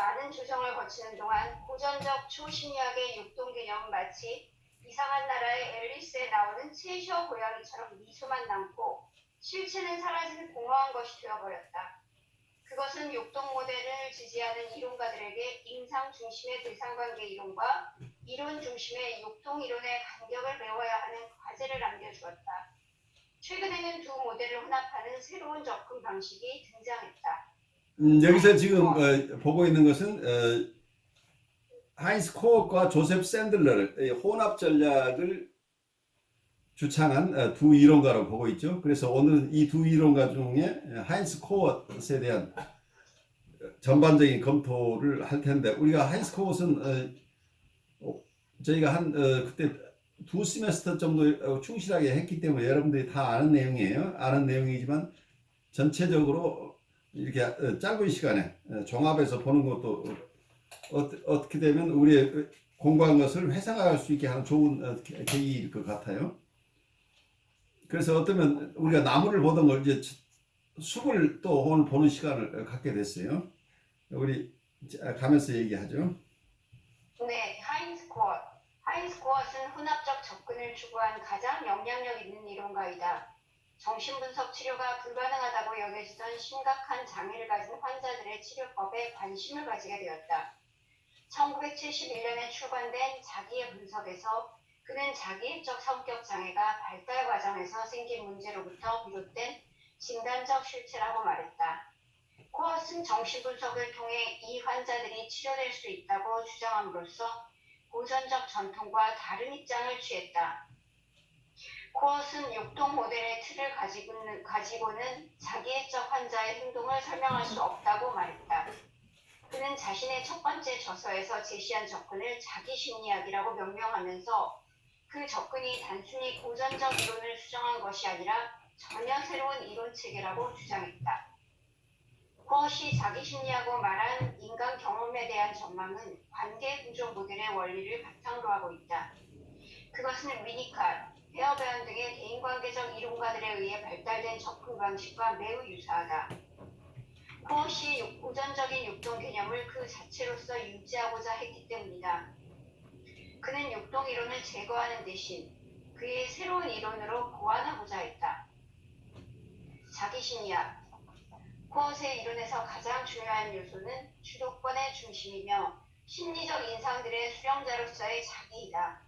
많은 조정을 거치는 동안 고전적 초심리학의 육동 개념은 마치 이상한 나라의 앨리스에 나오는 채셔 고양이처럼 미소만 남고 실체는 사라진 공허한 것이 되어버렸다. 그것은 육동 모델을 지지하는 이론가들에게 임상 중심의 대상관계 이론과 이론 중심의 육동 이론의 간격을 메워야 하는 과제를 남겨주었다. 최근에는 두 모델을 혼합하는 새로운 접근 방식이 등장했다. 여기서 지금 보고 있는 것은 하인스 코어과 조셉 샌들러의 혼합 전략을 주창한 두 이론가로 보고 있죠. 그래서 오늘은 이 두 이론가 중에 하인스 코어에 대한 전반적인 검토를 할 텐데, 우리가 하인스 코어는 저희가 그때 두 시메스터 정도 충실하게 했기 때문에 여러분들이 다 아는 내용이에요. 아는 내용이지만 전체적으로 이렇게 짧은 시간에 종합해서 보는 것도 어떻게 되면 우리의 공부한 것을 회상할 수 있게 하는 좋은 계기일 것 같아요. 그래서 어쩌면 우리가 나무를 보던 걸 이제 숲을 또 오늘 보는 시간을 갖게 됐어요. 우리 가면서 얘기하죠. 네, 하인스 코어. 하인스 코어는 혼합적 접근을 추구한 가장 영향력 있는 이론가이다. 정신분석 치료가 불가능하다고 여겨지던 심각한 장애를 가진 환자들의 치료법에 관심을 가지게 되었다. 1971년에 출간된 자기의 분석에서 그는 자기입적 성격 장애가 발달 과정에서 생긴 문제로부터 비롯된 진단적 실체라고 말했다. 코어는 정신분석을 통해 이 환자들이 치료될 수 있다고 주장함으로써 고전적 전통과 다른 입장을 취했다. 코어는 육동 모델의 틀을 가지고는 자기애적 환자의 행동을 설명할 수 없다고 말했다. 그는 자신의 첫 번째 저서에서 제시한 접근을 자기심리학이라고 명명하면서 그 접근이 단순히 고전적 이론을 수정한 것이 아니라 전혀 새로운 이론체계라고 주장했다. 코어시 자기심리하고 말한 인간 경험에 대한 전망은 관계구조 모델의 원리를 바탕으로 하고 있다. 그것은 위니캇, 페어베언 등의 대인관계적 이론가들에 의해 발달된 접근 방식과 매우 유사하다. 코어시 고전적인 육동 개념을 그 자체로서 유지하고자 했기 때문이다. 그는 육동 이론을 제거하는 대신 그의 새로운 이론으로 보완하고자 했다. 자기심리학. 코어의 이론에서 가장 중요한 요소는 주도권의 중심이며 심리적 인상들의 수령자로서의 자기이다.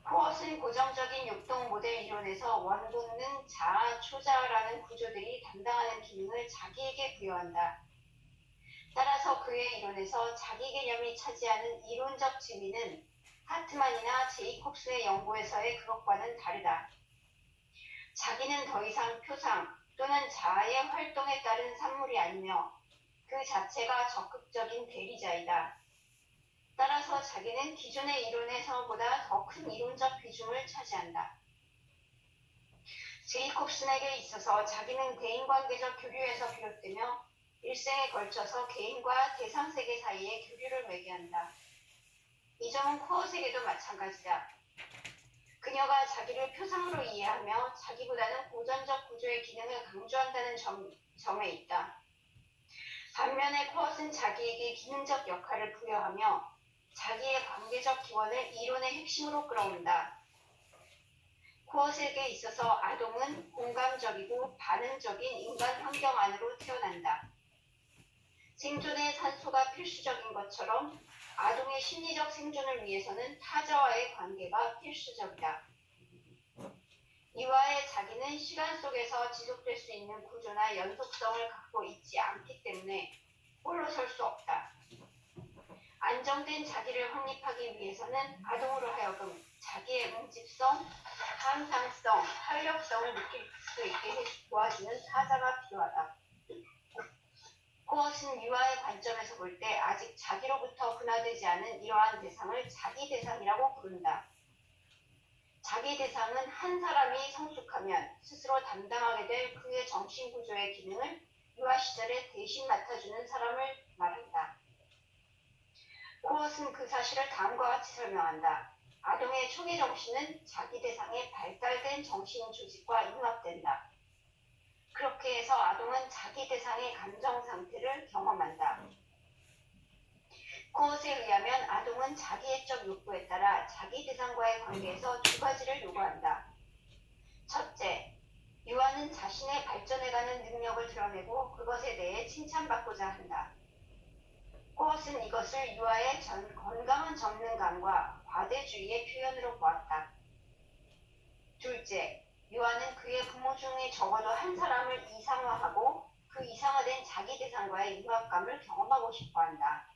코어는 고정적인 육동 모델 이론에서 원본능, 자아, 초자아라는 구조들이 담당하는 기능을 자기에게 부여한다. 따라서 그의 이론에서 자기 개념이 차지하는 이론적 지위는 하트만이나 제이콥스의 연구에서의 그것과는 다르다. 자기는 더 이상 표상 또는 자아의 활동에 따른 산물이 아니며 그 자체가 적극적인 대리자이다. 따라서 자기는 기존의 이론에서보다 더 큰 이론적 비중을 차지한다. 제이콥슨에게 있어서 자기는 대인관계적 교류에서 비롯되며 일생에 걸쳐서 개인과 대상세계 사이의 교류를 매개한다. 이 점은 코어에게도 마찬가지다. 그녀가 자기를 표상으로 이해하며 자기보다는 고전적 구조의 기능을 강조한다는 점에 있다. 반면에 코어는 자기에게 기능적 역할을 부여하며 자기의 관계적 기원을 이론의 핵심으로 끌어온다. 코어에게 있어서 아동은 공감적이고 반응적인 인간 환경 안으로 태어난다. 생존에 산소가 필수적인 것처럼 아동의 심리적 생존을 위해서는 타자와의 관계가 필수적이다. 이와의 자기는 시간 속에서 지속될 수 있는 구조나 연속성을 갖고 있지 않기 때문에 홀로 설 수 없다. 안정된 자기를 확립하기 위해서는 아동으로 하여금 자기의 응집성, 항상성, 활력성을 느낄 수 있게 도와주는 타자가 필요하다. 코어는 유아의 관점에서 볼 때 아직 자기로부터 분화되지 않은 이러한 대상을 자기 대상이라고 부른다. 자기 대상은 한 사람이 성숙하면 스스로 담당하게 될 그의 정신구조의 기능을 유아 시절에 대신 맡아주는 사람을 말한다. 코어는 그 사실을 다음과 같이 설명한다. 아동의 초기 정신은 자기 대상의 발달된 정신 조직과 융합된다. 그렇게 해서 아동은 자기 대상의 감정 상태를 경험한다. 코엇에 의하면 아동은 자기애적 욕구에 따라 자기 대상과의 관계에서 두 가지를 요구한다. 첫째, 유아는 자신의 발전해가는 능력을 드러내고 그것에 대해 칭찬받고자 한다. 코엇은 이것을 유아의 건강한 전능감과 과대주의의 표현으로 보았다. 둘째, 유아는 그의 부모 중에 적어도 한 사람을 이상화하고 그 이상화된 자기 대상과의 융합감을 경험하고 싶어한다.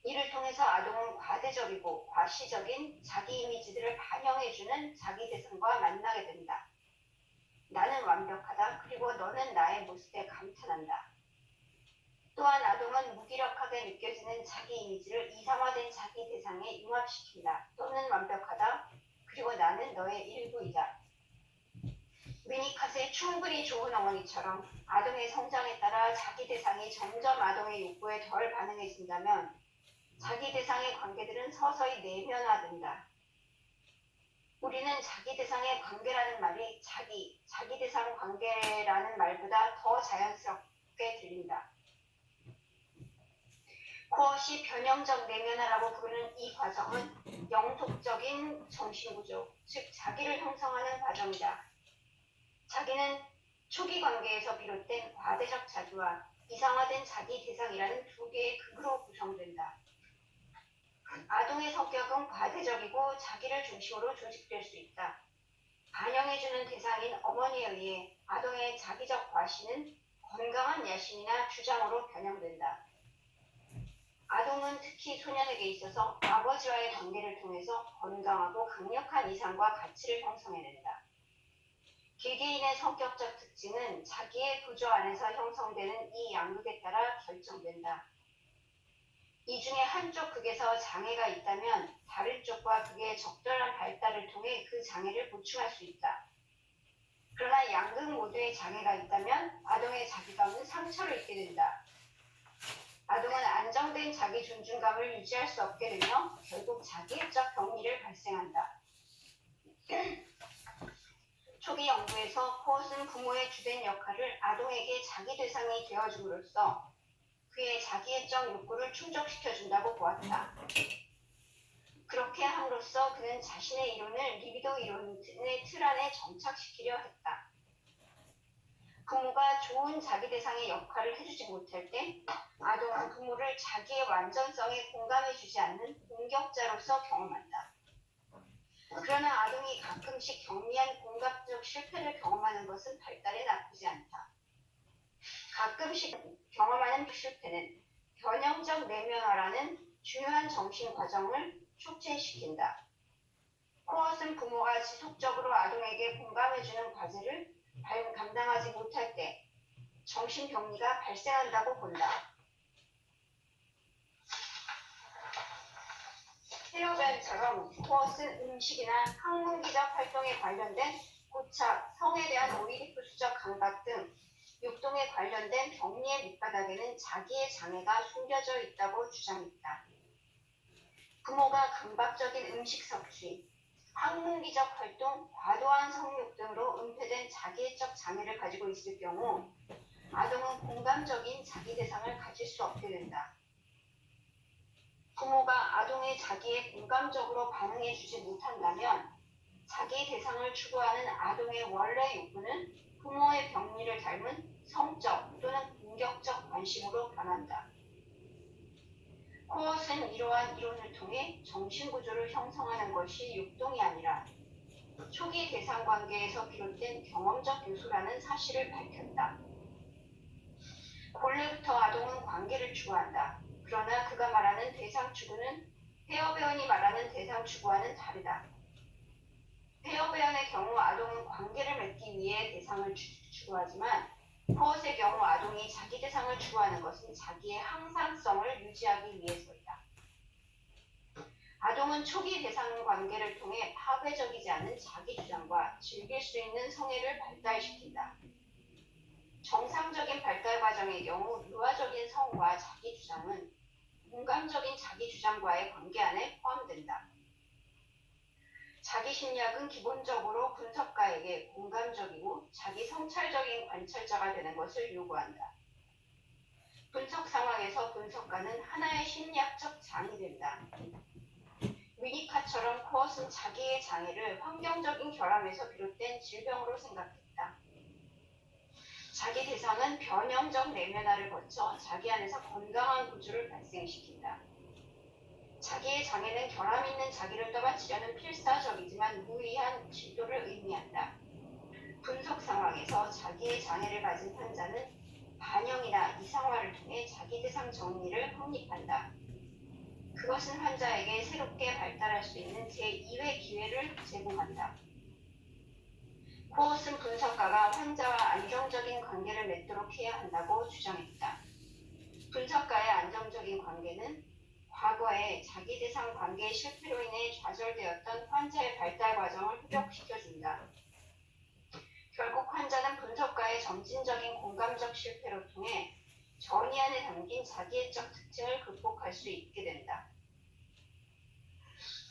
이를 통해서 아동은 과대적이고 과시적인 자기 이미지들을 반영해주는 자기 대상과 만나게 된다. 나는 완벽하다. 그리고 너는 나의 모습에 감탄한다. 또한 아동은 무기력하게 느껴지는 자기 이미지를 이상화된 자기 대상에 융합시킨다. 너는 완벽하다. 그리고 나는 너의 일부이다. 위니캇의 충분히 좋은 어머니처럼 아동의 성장에 따라 자기 대상이 점점 아동의 욕구에 덜 반응해진다면 자기 대상의 관계들은 서서히 내면화된다. 우리는 자기 대상의 관계라는 말이 자기 대상 관계라는 말보다 더 자연스럽게 들린다. 코엇이 변형적 내면화라고 부르는 이 과정은 영속적인 정신구조, 즉 자기를 형성하는 과정이다. 자기는 초기 관계에서 비롯된 과대적 자기와 이상화된 자기 대상이라는 두 개의 극으로 구성된다. 아동의 성격은 과대적이고 자기를 중심으로 조직될 수 있다. 반영해주는 대상인 어머니에 의해 아동의 자기적 과시는 건강한 야심이나 주장으로 변형된다. 아동은 특히 소년에게 있어서 아버지와의 관계를 통해서 건강하고 강력한 이상과 가치를 형성해낸다. 개개인의 성격적 특징은 자기의 구조 안에서 형성되는 이 양극에 따라 결정된다. 이 중에 한쪽 극에서 장애가 있다면 다른 쪽과 극의 적절한 발달을 통해 그 장애를 보충할 수 있다. 그러나 양극 모두의 장애가 있다면 아동의 자기감은 상처를 입게 된다. 아동은 안정된 자기 존중감을 유지할 수 없게 되며 결국 자기애적 병리를 발생한다. 초기 연구에서 코엇은 부모의 주된 역할을 아동에게 자기 대상이 되어줌으로써 그의 자기애적 욕구를 충족시켜준다고 보았다. 그렇게 함으로써 그는 자신의 이론을 리비도 이론의 틀 안에 정착시키려 했다. 부모가 좋은 자기 대상의 역할을 해주지 못할 때 아동은 부모를 자기의 완전성에 공감해주지 않는 공격자로서 경험한다. 그러나 아동이 가끔씩 경미한 공감적 실패를 경험하는 것은 발달에 나쁘지 않다. 가끔씩 경험하는 실패는 변형적 내면화라는 중요한 정신 과정을 촉진시킨다. 코엇은 부모가 지속적으로 아동에게 공감해주는 과제를 감당하지 못할 때 정신병리가 발생한다고 본다. 헤어밴처럼 코엇은 음식이나 학문기적 활동에 관련된 고착, 성에 대한 오이디푸스적 감각 등 육동에 관련된 병리의 밑바닥에는 자기의 장애가 숨겨져 있다고 주장했다. 부모가 강박적인 음식 섭취, 학문기적 활동, 과도한 성욕 등으로 은폐된 자기애적 장애를 가지고 있을 경우 아동은 공감적인 자기 대상을 가질 수 없게 된다. 부모가 아동의 자기에 공감적으로 반응해주지 못한다면 자기 대상을 추구하는 아동의 원래 욕구는 부모의 병리를 닮은 성적 또는 공격적 관심으로 변한다. 코엇은 이러한 이론을 통해 정신구조를 형성하는 것이 육동이 아니라 초기 대상 관계에서 비롯된 경험적 요소라는 사실을 밝혔다. 본래부터 아동은 관계를 추구한다. 그러나 그가 말하는 대상 추구는 페어베언이 말하는 대상 추구와는 다르다. 페어베언의 경우 아동은 관계를 맺기 위해 대상을 추구하지만 코엇의 경우 아동이 자기 대상을 추구하는 것은 자기의 항상성을 유지하기 위해서이다. 아동은 초기 대상 관계를 통해 파괴적이지 않은 자기 주장과 즐길 수 있는 성애를 발달시킨다. 정상적인 발달 과정의 경우 유아적인 성과 자기 주장은 공감적인 자기 주장과의 관계 안에 포함된다. 자기 심리학은 기본적으로 분석가에게 공감적이고 자기 성찰적인 관찰자가 되는 것을 요구한다. 분석 상황에서 분석가는 하나의 심리학적 장이 된다. 위니카처럼 코엇은 자기의 장애를 환경적인 결함에서 비롯된 질병으로 생각했다. 자기 대상은 변형적 내면화를 거쳐 자기 안에서 건강한 구조를 발생시킨다. 자기의 장애는 결함 있는 자기를 떠받치려는 필사적이지만 무의한 시도를 의미한다. 분석 상황에서 자기의 장애를 가진 환자는 반영이나 이상화를 통해 자기 대상 정리를 확립한다. 그것은 환자에게 새롭게 발달할 수 있는 제2의 기회를 제공한다. 코엇은 분석가가 환자와 안정적인 관계를 맺도록 해야 한다고 주장했다. 분석가의 안정적인 관계는 과거에 자기 대상 관계의 실패로 인해 좌절되었던 환자의 발달 과정을 회복시켜준다. 결국 환자는 분석가의 점진적인 공감적 실패로 통해 전이 안에 담긴 자기애적 특징을 극복할 수 있게 된다.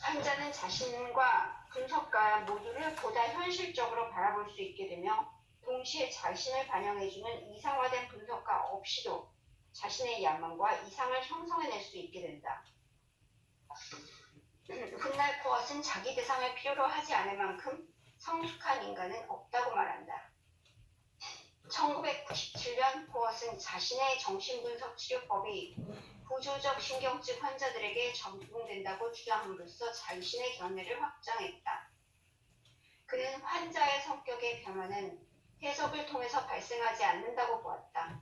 환자는 자신과 분석가 모두를 보다 현실적으로 바라볼 수 있게 되며 동시에 자신을 반영해주는 이상화된 분석가 없이도 자신의 야망과 이상을 형성해낼 수 있게 된다. 훗날 코엇은 자기 대상을 필요로 하지 않을 만큼 성숙한 인간은 없다고 말한다. 1997년 코엇은 자신의 정신분석 치료법이 구조적 신경증 환자들에게 적용된다고 주장함으로써 자신의 견해를 확장했다. 그는 환자의 성격의 변화는 해석을 통해서 발생하지 않는다고 보았다.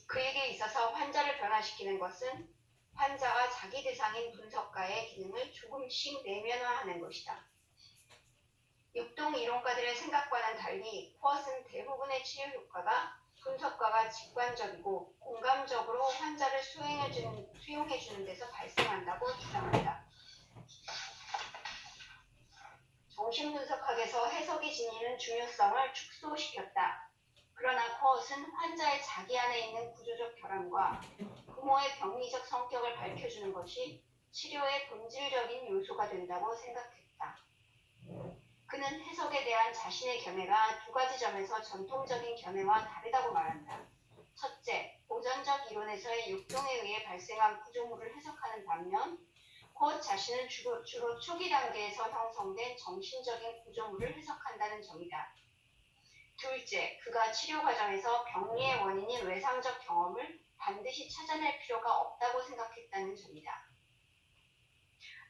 그에게 있어서 환자를 변화시키는 것은 환자가 자기 대상인 분석가의 기능을 조금씩 내면화하는 것이다. 육동 이론가들의 생각과는 달리 코엇은 대부분의 치료 효과가 분석가가 직관적이고 공감적으로 환자를 수용해주는 데서 발생한다고 주장한다. 정신분석학에서 해석이 지니는 중요성을 축소시켰다. 그러나 코엇은 환자의 자기 안에 있는 구조적 결함과 부모의 병리적 성격을 밝혀주는 것이 치료의 본질적인 요소가 된다고 생각했다. 그는 해석에 대한 자신의 견해가 두 가지 점에서 전통적인 견해와 다르다고 말한다. 첫째, 고전적 이론에서의 육동에 의해 발생한 구조물을 해석하는 반면 코엇 자신은 주로 초기 단계에서 형성된 정신적인 구조물을 해석한다는 점이다. 둘째, 그가 치료 과정에서 병리의 원인인 외상적 경험을 반드시 찾아낼 필요가 없다고 생각했다는 점이다.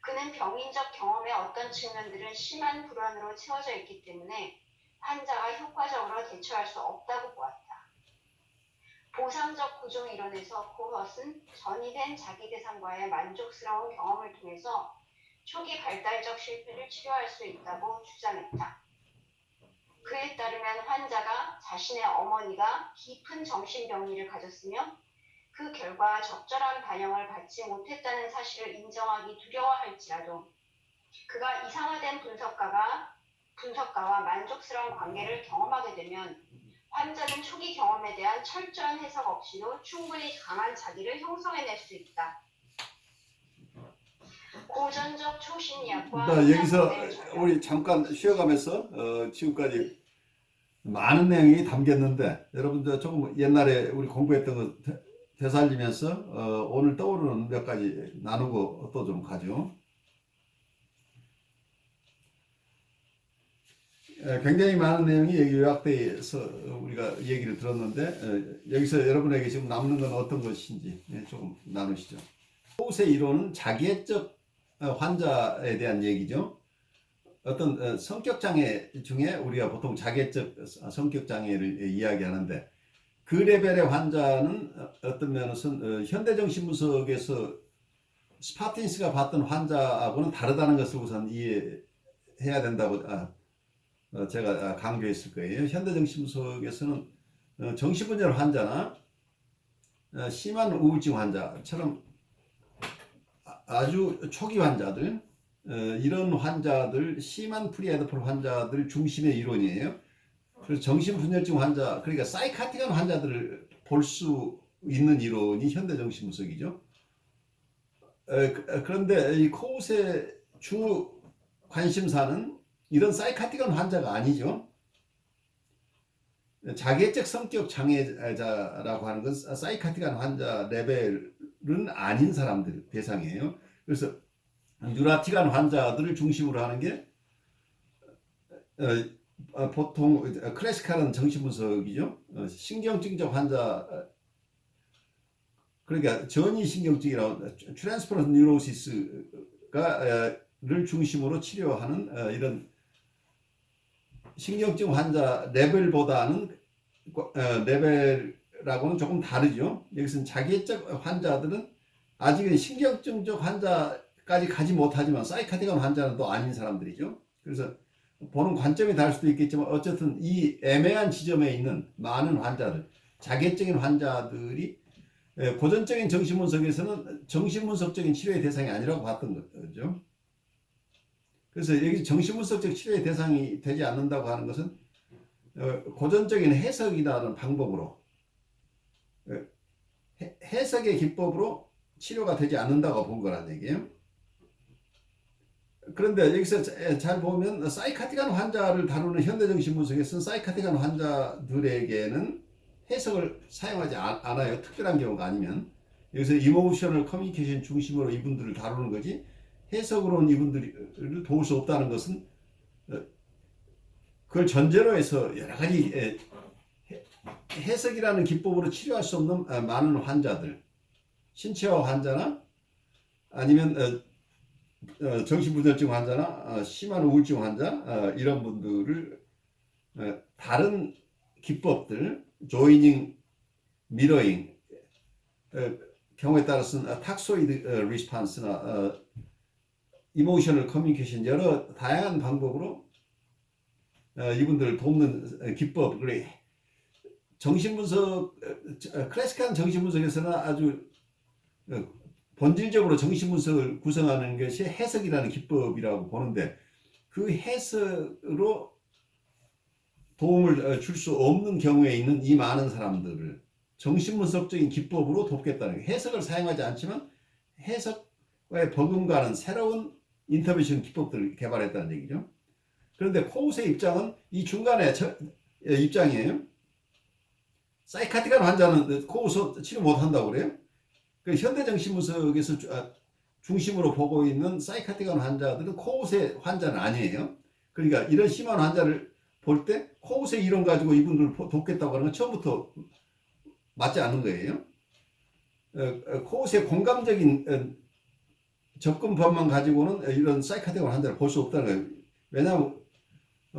그는 병인적 경험의 어떤 측면들은 심한 불안으로 채워져 있기 때문에 환자가 효과적으로 대처할 수 없다고 보았다. 보상적 구조 이론에서 코엇은 전이된 자기 대상과의 만족스러운 경험을 통해서 초기 발달적 실패를 치료할 수 있다고 주장했다. 그에 따르면 환자가 자신의 어머니가 깊은 정신병리를 가졌으며 그 결과 적절한 반영을 받지 못했다는 사실을 인정하기 두려워할지라도 그가 이상화된 분석가와 만족스러운 관계를 경험하게 되면 환자는 초기 경험에 대한 철저한 해석 없이도 충분히 강한 자기를 형성해낼 수 있다. 고전적 초심리학과 여기서 우리 잠깐 쉬어가면서 지금까지 많은 내용이 담겼는데 여러분들 조금 옛날에 우리 공부했던 거 되살리면서 오늘 떠오르는 몇 가지 나누고 또 좀 가죠. 굉장히 많은 내용이 여기 요약돼서 우리가 얘기를 들었는데 여기서 여러분에게 지금 남는 건 어떤 것인지 조금 나누시죠. 코웃의 이론은 자기애적 환자에 대한 얘기죠. 어떤 성격장애 중에 우리가 보통 자기애적 성격장애를 이야기하는데 그 레벨의 환자는 어떤 면에서는 현대정신분석에서 스파틴스가 봤던 환자하고는 다르다는 것을 우선 이해해야 된다고 제가 강조했을 거예요. 현대정신분석에서는 정신분열 환자나 심한 우울증 환자처럼 아주 초기 환자들, 이런 환자들, 심한 프리헤드풀 환자들 중심의 이론이에요. 그래서 정신분열증 환자, 그러니까 사이카틱한 환자들을 볼 수 있는 이론이 현대정신분석이죠. 그런데 이 코웃의 주 관심사는 이런 사이카틱한 환자가 아니죠. 자기애적 성격 장애자라고 하는 건 사이카틱한 환자 레벨은 아닌 사람들 대상이에요. 그래서 뉴라틱한 환자들을 중심으로 하는 게 보통 클래시컬한 정신분석이죠. 신경증적 환자, 그러니까 전이신경증이라고 트랜스퍼런트 뉴로시스가를 중심으로 치료하는 이런 신경증 환자 레벨보다는 레벨하고는 조금 다르죠. 여기서는 자기애적 환자들은 아직은 신경증적 환자까지 가지 못하지만 사이카틱한 환자는 또 아닌 사람들이죠. 그래서 보는 관점이 다를 수도 있겠지만 어쨌든 이 애매한 지점에 있는 많은 환자들, 자기애적인 환자들이 고전적인 정신분석에서는 정신분석적인 치료의 대상이 아니라고 봤던 거죠. 그래서 여기 정신분석적 치료의 대상이 되지 않는다고 하는 것은 고전적인 해석이라는 방법으로 해석의 기법으로 치료가 되지 않는다고 본 거란 얘기예요. 그런데 여기서 잘 보면 사이카틱한 환자를 다루는 현대정신분석에서는 사이카틱한 환자들에게는 해석을 사용하지 않아요. 특별한 경우가 아니면. 여기서 이모셔널 커뮤니케이션 중심으로 이분들을 다루는 거지 해석으로는 이분들을 도울 수 없다는 것은 그걸 전제로 해서 여러 가지 해석이라는 기법으로 치료할 수 없는 많은 환자들, 신체화 환자나 아니면 정신분열증 환자나 심한 우울증 환자 이런 분들을 다른 기법들, 조이닝, 미러잉, 경우에 따라서는 탁소이드 리스판스나 이모셔널 커뮤니케이션 여러 다양한 방법으로 이분들을 돕는 기법, 그래 정신분석 클래식한 정신분석에서는 아주 본질적으로 정신분석을 구성하는 것이 해석이라는 기법이라고 보는데 그 해석으로 도움을 줄 수 없는 경우에 있는 이 많은 사람들을 정신분석적인 기법으로 돕겠다는 거예요. 해석을 사용하지 않지만 해석과의 버금가는 새로운 인터벤션 기법들을 개발했다는 얘기죠. 그런데 코웃의 입장은 이 중간에 입장이에요. 사이카틱한 환자는 코웃 치료 못한다고 그래요. 그 현대정신분석에서 중심으로 보고 있는 사이카틱한 환자들은 코웃의 환자는 아니에요. 그러니까 이런 심한 환자를 볼 때 코웃의 이론 가지고 이분들을 돕겠다고 하는 건 처음부터 맞지 않는 거예요. 코웃의 공감적인 접근법만 가지고는 이런 사이카틱한 환자를 볼 수 없다는 거예요. 왜냐하면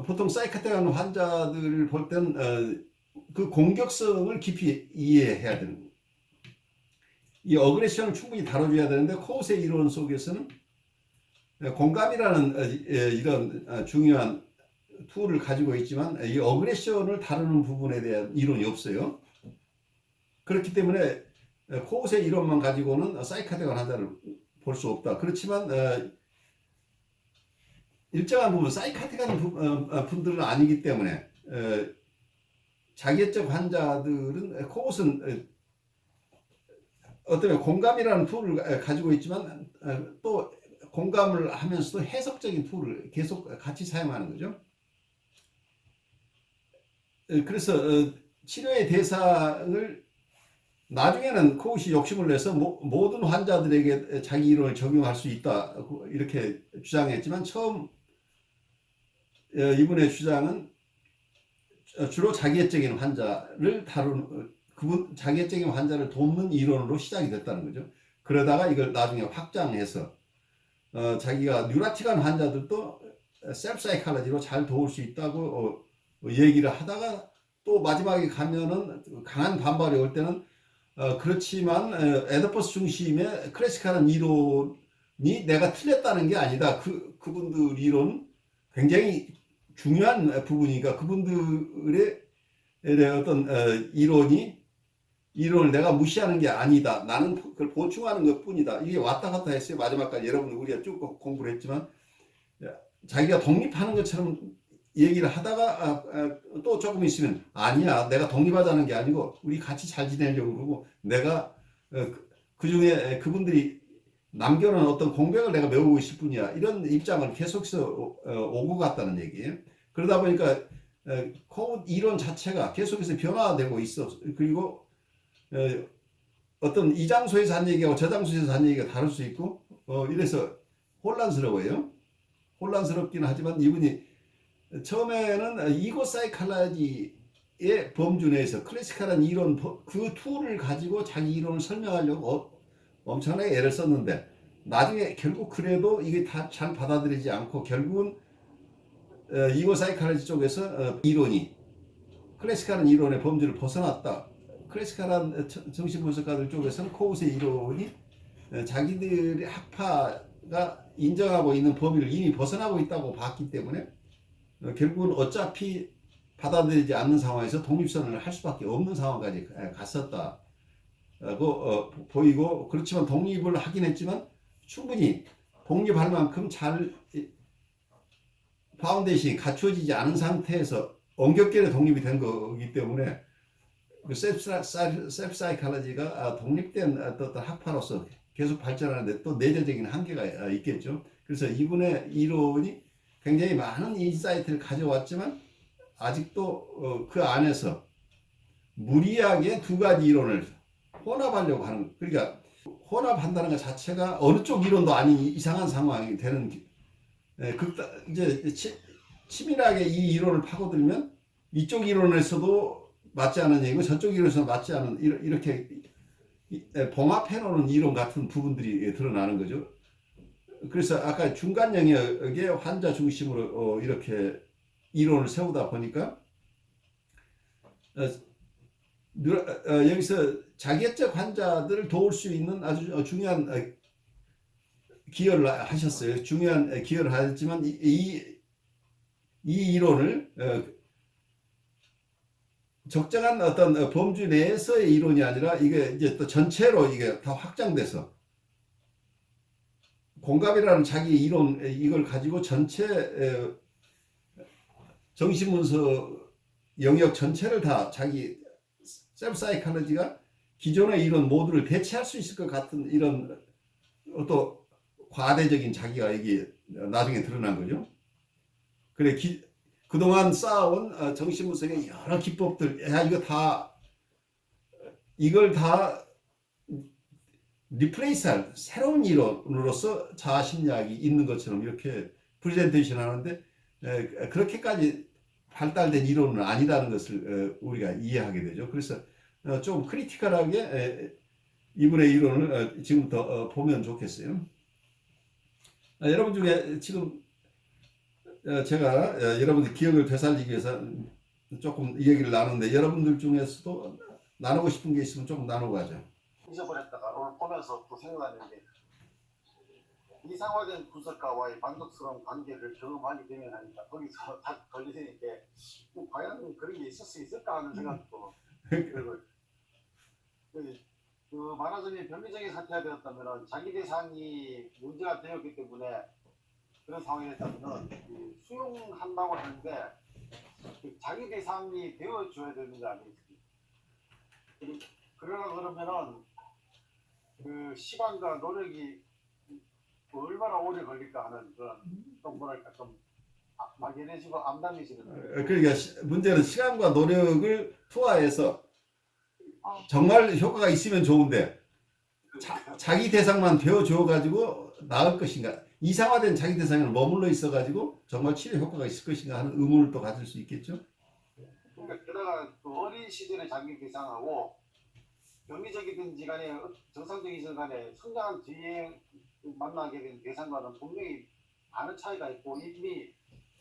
보통 사이카틱한 환자들을 볼 때는 그 공격성을 깊이 이해해야 되는 거예요. 이 어그레션을 충분히 다뤄줘야 되는데 코웃의 이론 속에서는 공감이라는 이런 중요한 툴을 가지고 있지만 이 어그레션을 다루는 부분에 대한 이론이 없어요. 그렇기 때문에 코웃의 이론만 가지고는 사이카틱한 환자를 볼 수 없다. 그렇지만 일정한 부분 사이카틱한 분들은 아니기 때문에 자기애적 환자들은 코웃은 어떤 공감이라는 툴을 가지고 있지만 또 공감을 하면서도 해석적인 툴을 계속 같이 사용하는 거죠. 그래서 치료의 대상을 나중에는 코웃이 욕심을 내서 모든 환자들에게 자기 이론을 적용할 수 있다 이렇게 주장했지만 처음 이분의 주장은 주로 자기애적인 환자를 다루는 그분 자기애적인 환자를 돕는 이론으로 시작이 됐다는 거죠. 그러다가 이걸 나중에 확장해서 자기가 뉴라틱한 환자들도 셀프 사이칼러지로 잘 도울 수 있다고 얘기를 하다가 또 마지막에 가면은 강한 반발이 올 때는 그렇지만 에디퍼스 중심의 클래식한 이론이 내가 틀렸다는 게 아니다. 그분들 이론 굉장히 중요한 부분이니까 그분들의 어떤 이론을 내가 무시하는 게 아니다. 나는 그걸 보충하는 것 뿐이다. 이게 왔다 갔다 했어요. 마지막까지 여러분 우리가 쭉 공부를 했지만 자기가 독립하는 것처럼 얘기를 하다가 또 조금 있으면 아니야 내가 독립하자는 게 아니고 우리 같이 잘 지내려고 그러고 내가 그 중에 그분들이 남겨놓은 어떤 공백을 내가 메우고 있을 뿐이야 이런 입장을 계속해서 오고 갔다는 얘기예요. 그러다 보니까 코어 이론 자체가 계속해서 변화되고 있어. 그리고 어떤 이 장소에서 한 얘기하고 저 장소에서 한 얘기가 다를 수 있고 이래서 혼란스러워요. 혼란스럽긴 하지만 이분이 처음에는 이고 사이칼라지의 범주 내에서 클래식한 이론 그 툴을 가지고 자기 이론을 설명하려고 엄청나게 애를 썼는데 나중에 결국 그래도 이게 다 잘 받아들이지 않고 결국은 이고 사이칼라지 쪽에서 이론이 클래식한 이론의 범주를 벗어났다. 클래식한 정신분석가들 쪽에서는 코우스의 이론이 자기들의 학파가 인정하고 있는 범위를 이미 벗어나고 있다고 봤기 때문에 결국은 어차피 받아들이지 않는 상황에서 독립선언을 할 수밖에 없는 상황까지 갔었다고 보이고, 그렇지만 독립을 하긴 했지만 충분히 독립할 만큼 잘 파운데이션이 갖추어지지 않은 상태에서 엉겹결에 독립이 된 거기 때문에 셀프 사이칼러지가 독립된 어떤 학파로서 계속 발전하는데 또 내재적인 한계가 있겠죠. 그래서 이분의 이론이 굉장히 많은 인사이트를 가져왔지만 아직도 그 안에서 무리하게 두 가지 이론을 혼합하려고 하는, 그러니까 혼합한다는 것 자체가 어느 쪽 이론도 아닌 이상한 상황이 되는, 이제 치밀하게 이 이론을 파고들면 이쪽 이론에서도 맞지 않은 얘기고 저쪽 이론에서 맞지 않은, 이렇게 봉합해 놓은 이론 같은 부분들이 드러나는 거죠. 그래서 아까 중간 영역의 환자 중심으로 이렇게 이론을 세우다 보니까 여기서 자기애적 환자들을 도울 수 있는 아주 중요한 기여를 하셨어요. 중요한 기여를 하셨지만 이 이론을 적정한 어떤 범주 내에서의 이론이 아니라 이게 이제 또 전체로 이게 다 확장돼서 공감이라는 자기 이론 이걸 가지고 전체 정신분석 영역 전체를 다 자기 셀프 사이칼러지가 기존의 이론 모두를 대체할 수 있을 것 같은 이런 또 과대적인 자기가 이게 나중에 드러난 거죠. 그래 그동안 쌓아온 정신분석의 여러 기법들, 이걸 다 리플레이스할 새로운 이론으로서 자아심리학이 있는 것처럼 이렇게 프레젠테이션 하는데 그렇게까지 발달된 이론은 아니라는 것을 우리가 이해하게 되죠. 그래서 좀 크리티컬하게 이분의 이론을 지금부터 보면 좋겠어요. 여러분 중에 지금 제가 여러분들 기억을 되살리기 위해서 조금 얘기를 나누는데 여러분들 중에서도 나누고 싶은 게 있으면 조금 나누고 가죠. 잊어버렸다가 오늘 보면서 또 생각나는 게 이상화된 분석가와의 만족스러운 관계를 경험하게 되면 하니까 거기서 다 걸리니까 과연 그런 게 있을 수 있을까 하는 생각도 들고 그 말하자면 병리적인 상태가 되었다면 자기 대상이 문제가 되었기 때문에 그런 상황이 됐다면 수용한다고 하는데 자기 대상이 되어줘야 되는 거 아니겠습니까? 그러나 그러면은 그 시간과 노력이 얼마나 오래 걸릴까 하는 그런 좀 뭐랄까 좀 막연해지고 암담해지는. 그러니까 문제는 시간과 노력을 투하해서 정말 효과가 있으면 좋은데 자기 대상만 되어줘 가지고 나을 것인가, 이상화된 자기 대상에 머물러 있어 가지고 정말 치료 효과가 있을 것인가 하는 의문을 또 가질 수 있겠죠. 그러니까 게다가 그 어린 시절의 자기 대상하고 병리적이든지 간에 정상적이든 간에 성장한 뒤에 만나게 된 대상과는 분명히 많은 차이가 있고 이미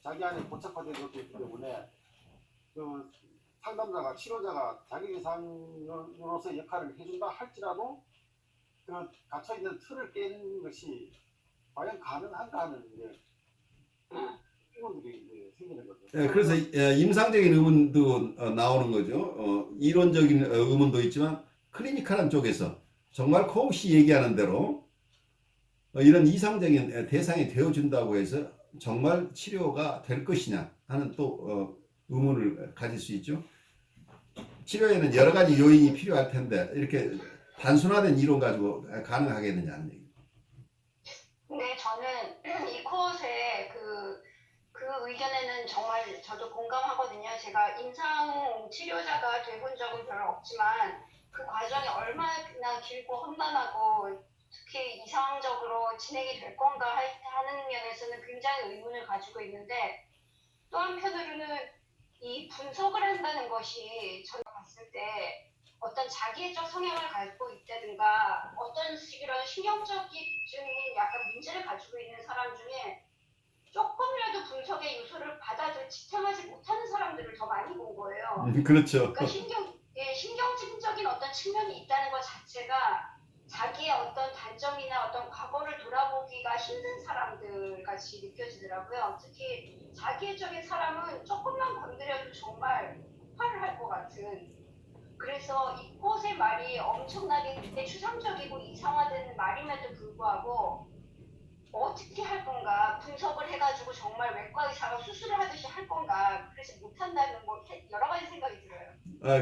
자기 안에 고착화된 것도 있기 때문에 그 상담자가 치료자가 자기 대상으로서 역할을 해준다 할지라도 그 갇혀있는 틀을 깨는 것이 과연 가능한가 하는 의문들이 이제 생기는 거죠. 그래서 임상적인 의문도 나오는 거죠. 이론적인 의문도 있지만 클리니컬한 쪽에서 정말 코우시 얘기하는 대로 이런 이상적인 대상이 되어준다고 해서 정말 치료가 될 것이냐 하는 또 의문을 가질 수 있죠. 치료에는 여러 가지 요인이 필요할 텐데 이렇게 단순화된 이론 가지고 가능하겠느냐는 얘기. 근데 저는 이 코어스의 그 그 의견에는 정말 저도 공감하거든요. 제가 임상 치료자가 돼본 적은 별로 없지만 그 과정이 얼마나 길고 험난하고 특히 이상적으로 진행이 될 건가 하는 면에서는 굉장히 의문을 가지고 있는데 또 한편으로는 이 분석을 한다는 것이 저희가 봤을 때 어떤 자기애적 성향을 갖고 있다든가 어떤 이런 신경적인 약간 문제를 가지고 있는 사람 중에 조금이라도 분석의 요소를 받아들 지탱하지 못하는 사람들을 더 많이 본 거예요. 그렇죠. 그러니까 신경질적인 어떤 측면이 있다는 것 자체가 자기의 어떤 단점이나 어떤 과거를 돌아보기가 힘든 사람들 같이 느껴지더라고요. 특히 자기애적인 사람은 조금만 건드려도 정말 화를 할 것 같은. 그래서 이 꽃의 말이 엄청나게 추상적이고 이상화된 말임에도 불구하고 어떻게 할 건가 분석을 해가지고 정말 외과 의사가 수술을 하듯이 할 건가 그러지 못한다는 뭐 여러 가지 생각이 들어요.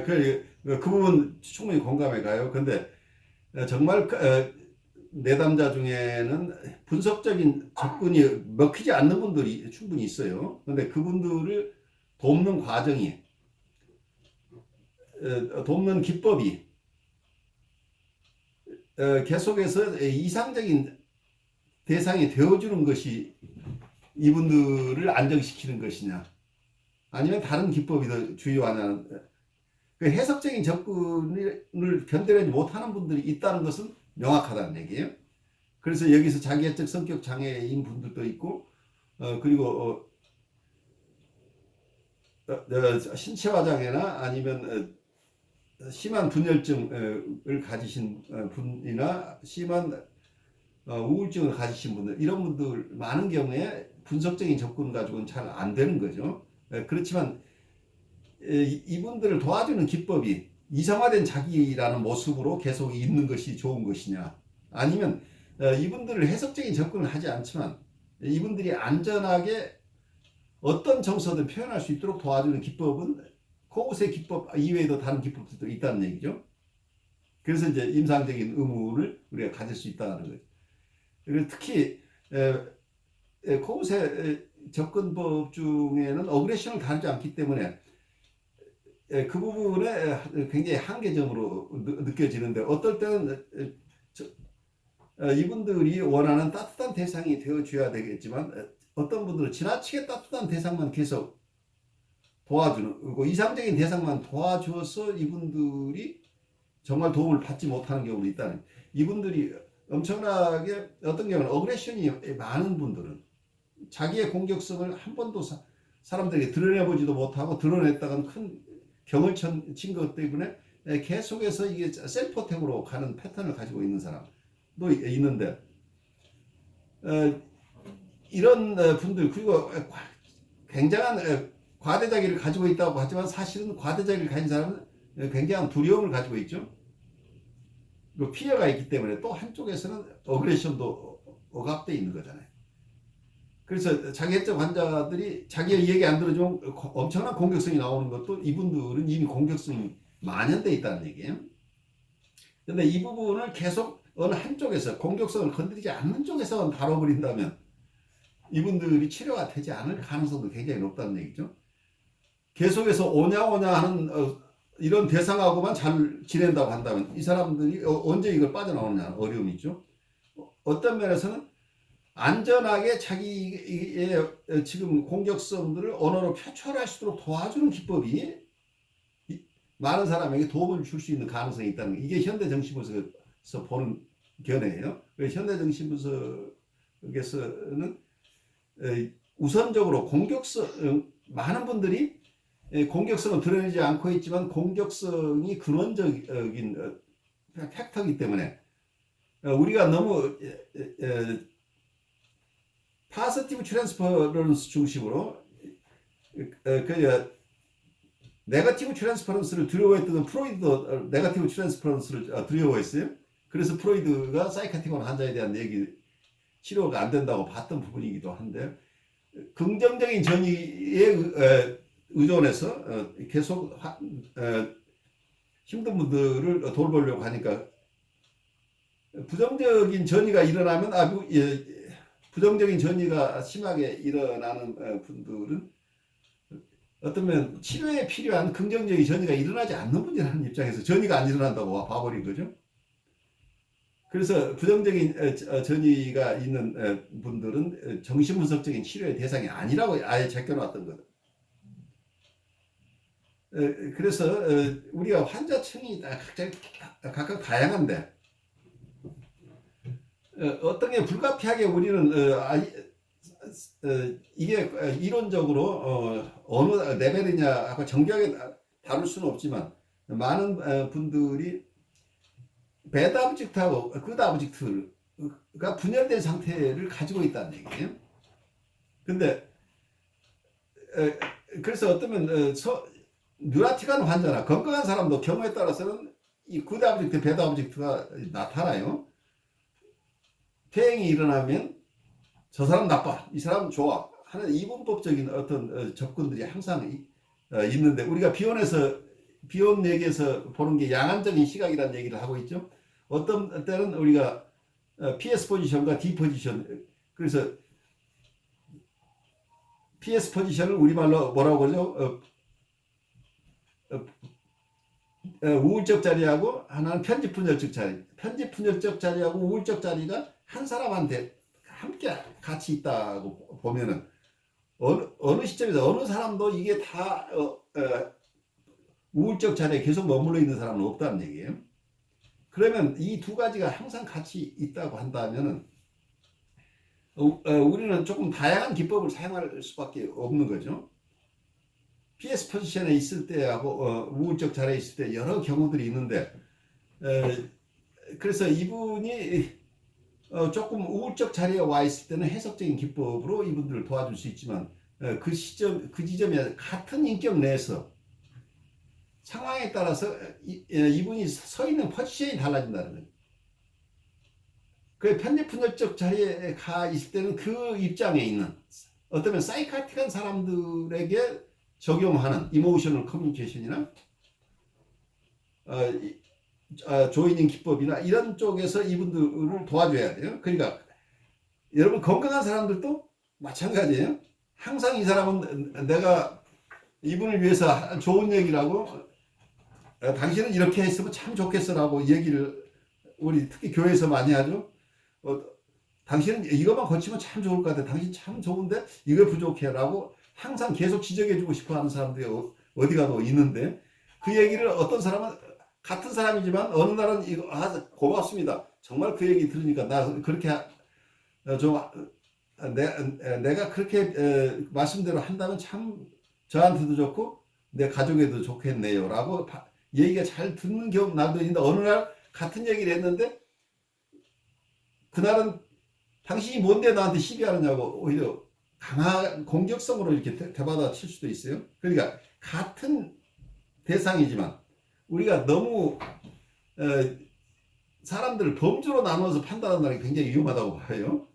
그 부분 충분히 공감해 가요. 근데 정말 내담자 중에는 분석적인 접근이 먹히지 않는 분들이 충분히 있어요. 근데 그분들을 돕는 과정이, 돕는 기법이 계속해서 이상적인 대상이 되어주는 것이 이분들을 안정시키는 것이냐, 아니면 다른 기법이 더 주요하냐는, 그 해석적인 접근을 견뎌내지 못하는 분들이 있다는 것은 명확하다는 얘기예요. 그래서 여기서 자기애적 성격 장애인 분들도 있고, 그리고 신체화 장애나 아니면 심한 분열증을 가지신 분이나 심한 우울증을 가지신 분들, 이런 분들 많은 경우에 분석적인 접근 가지고는 잘 안 되는 거죠. 그렇지만 이분들을 도와주는 기법이 이성화된 자기라는 모습으로 계속 있는 것이 좋은 것이냐, 아니면 이분들을 해석적인 접근을 하지 않지만 이분들이 안전하게 어떤 정서든 표현할 수 있도록 도와주는 기법은 코우스의 기법 이외에도 다른 기법들도 있다는 얘기죠. 그래서 이제 임상적인 의무를 우리가 가질 수 있다는 거죠. 그리고 특히 코우스의 접근법 중에는 어그레션을 다루지 않기 때문에 그 부분에 굉장히 한계점으로 느껴지는데, 어떨 때는 이분들이 원하는 따뜻한 대상이 되어줘야 되겠지만 어떤 분들은 지나치게 따뜻한 대상만 계속 도와주는, 그리고 이상적인 대상만 도와줘서 이분들이 정말 도움을 받지 못하는 경우도 있다는, 이분들이 엄청나게 어떤 경우는 어그레션이 많은 분들은 자기의 공격성을 한 번도 사람들에게 드러내보지도 못하고 드러냈다가는 큰 경을 친 것 때문에 계속해서 이게 셀프어택으로 가는 패턴을 가지고 있는 사람도 있는데, 이런 분들, 그리고 굉장한 과대자기를 가지고 있다고 하지만 사실은 과대자기를 가진 사람은 굉장한 두려움을 가지고 있죠. 그리고 피해가 있기 때문에 또 한쪽에서는 어그레션도 억압되어 있는 거잖아요. 그래서 자기애적 환자들이 자기의 얘기 안 들어주면 엄청난 공격성이 나오는 것도, 이분들은 이미 공격성이 만연되어 있다는 얘기예요. 근데 이 부분을 계속 어느 한쪽에서 공격성을 건드리지 않는 쪽에서 다뤄버린다면 이분들이 치료가 되지 않을 가능성도 굉장히 높다는 얘기죠. 계속해서 오냐오냐 하는 이런 대상하고만 잘 지낸다고 한다면 이 사람들이 언제 이걸 빠져나오느냐는 어려움이 있죠. 어떤 면에서는 안전하게 자기의 지금 공격성들을 언어로 표출할 수 있도록 도와주는 기법이 많은 사람에게 도움을 줄 수 있는 가능성이 있다는 게, 이게 현대정신분석에서 보는 견해예요. 현대정신분석에서는 우선적으로 공격성, 많은 분들이 공격성을 드러내지 않고 있지만 공격성이 근원적인 팩터이기 때문에 우리가 너무 파서티브 트랜스퍼런스 중심으로 네거티브 트랜스퍼런스를 두려워했던 프로이드도 네거티브 트랜스퍼런스를 두려워했어요. 그래서 프로이드가 사이카틱한 환자에 대한 얘기, 치료가 안 된다고 봤던 부분이기도 한데, 긍정적인 전이에 의존해서 계속 힘든 분들을 돌보려고 하니까 부정적인 전이가 일어나면 부정적인 전이가 심하게 일어나는 분들은 어쩌면 치료에 필요한 긍정적인 전이가 일어나지 않는 분이라는 입장에서 전이가 안 일어난다고 봐버린 거죠. 그래서 부정적인 전이가 있는 분들은 정신분석적인 치료의 대상이 아니라고 아예 제껴놨던 거죠. 그래서 우리가 환자층이 각각 다양한데 어떤 게 불가피하게 우리는 이게 이론적으로 어느 레벨이냐 하고 정교하게 다룰 수는 없지만 많은 분들이 배드 아브젝트하고 굿 아브젝트가 분열된 상태를 가지고 있다는 얘기예요. 근데 그래서 어쩌면 뉴라틱한 환자나 건강한 사람도 경우에 따라서는 이 굿 아브젝트, 배드 아브젝트가 나타나요. 퇴행이 일어나면 저 사람 나빠, 이 사람 좋아 하는 이분법적인 어떤 접근들이 항상 있는데 우리가 비혼 얘기에서 보는 게 양안적인 시각이라는 얘기를 하고 있죠. 어떤 때는 우리가 PS 포지션과 D 포지션, 그래서 PS 포지션을 우리말로 뭐라고 그러죠? 우울적 자리하고 하나는 편집분열적 자리. 편집분열적 자리하고 우울적 자리가 한 사람한테 함께 같이 있다고 보면은 어느 시점에서 어느 사람도 이게 다 우울적 자리에 계속 머물러 있는 사람은 없다는 얘기예요. 그러면 이 두 가지가 항상 같이 있다고 한다면은 우리는 조금 다양한 기법을 사용할 수밖에 없는 거죠. PS 포지션에 있을 때하고 우울적 자리에 있을 때 여러 경우들이 있는데 그래서 이분이 조금 우울적 자리에 와 있을 때는 해석적인 기법으로 이분들을 도와줄 수 있지만 그 지점에 같은 인격 내에서 상황에 따라서 이분이 서 있는 포지션이 달라진다는 거예요. 그 편집분열적 자리에 가 있을 때는 그 입장에 있는 어쩌면 사이카틱한 사람들에게 적용하는 이모셔널 커뮤니케이션이나 조이닝 기법이나 이런 쪽에서 이분들을 도와줘야 돼요. 그러니까 여러분 건강한 사람들도 마찬가지예요. 항상 이 사람은 내가 이분을 위해서 좋은 얘기를 하고 당신은 이렇게 했으면 참 좋겠어라고 얘기를 우리 특히 교회에서 많이 하죠. 당신은 이것만 고치면 참 좋을 것 같아. 당신 참 좋은데 이거 부족해라고 항상 계속 지적해주고 싶어하는 사람들이 어디 가도 있는데 그 얘기를 어떤 사람은 같은 사람이지만 어느 날은 이거 고맙습니다. 정말 그 얘기 들으니까 나 그렇게 좀 내가 그렇게 말씀대로 한다면 참 저한테도 좋고 내 가족에도 좋겠네요라고 얘기가 잘 듣는 경우 날도 있는데 어느 날 같은 얘기를 했는데 그날은 당신이 뭔데 나한테 시비하느냐고 오히려 강한 공격성으로 이렇게 대받아 칠 수도 있어요. 그러니까 같은 대상이지만 우리가 너무 사람들을 범주로 나눠서 판단한다는 게 굉장히 위험하다고 봐요.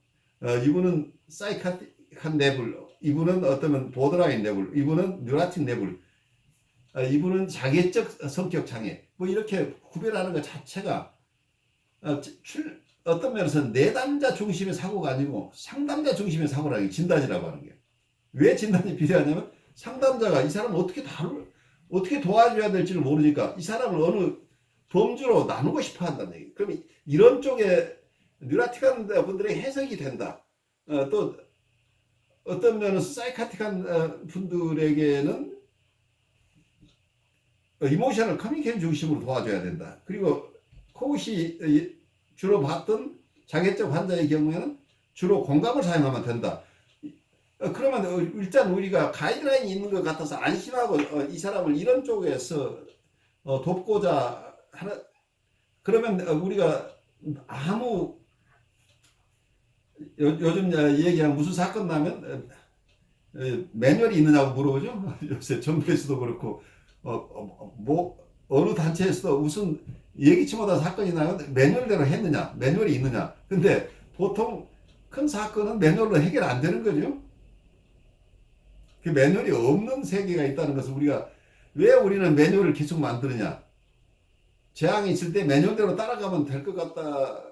이분은 사이카틱한 레벨, 이분은 어쩌면 보더라인 레벨, 이분은 뉴라틱 레벨, 이분은 자기애적 성격 장애, 뭐 이렇게 구별하는 것 자체가 어떤 면에서 내담자 중심의 사고가 아니고 상담자 중심의 사고라는 게 진단이라고 하는 게. 왜 진단이 필요하냐면 상담자가 이 사람을 어떻게 도와줘야 될지를 모르니까 이 사람을 어느 범주로 나누고 싶어 한다는 얘기. 그럼 이런 쪽에 뉴라틱한 분들의 해석이 된다. 또 어떤 면에서 사이카틱한 분들에게는 이모셔널 커뮤니케이션 중심으로 도와줘야 된다. 그리고 코웃이 주로 봤던 자객적 환자의 경우에는 주로 공감을 사용하면 된다. 그러면 일단 우리가 가이드라인이 있는 것 같아서 안심하고 이 사람을 이런 쪽에서 돕고자 하는, 그러면 우리가 아무 요즘 얘기하는 무슨 사건 나면 매뉴얼이 있느냐고 물어보죠. 요새 정부에서도 그렇고 뭐 어느 단체에서도 무슨 예기치 못한 사건이 나면 매뉴얼대로 했느냐, 매뉴얼이 있느냐. 근데 보통 큰 사건은 매뉴얼로 해결 안 되는 거죠. 그 매뉴얼이 없는 세계가 있다는 것을 왜 우리는 매뉴얼을 계속 만드느냐. 재앙이 있을 때 매뉴얼대로 따라가면 될 것 같다고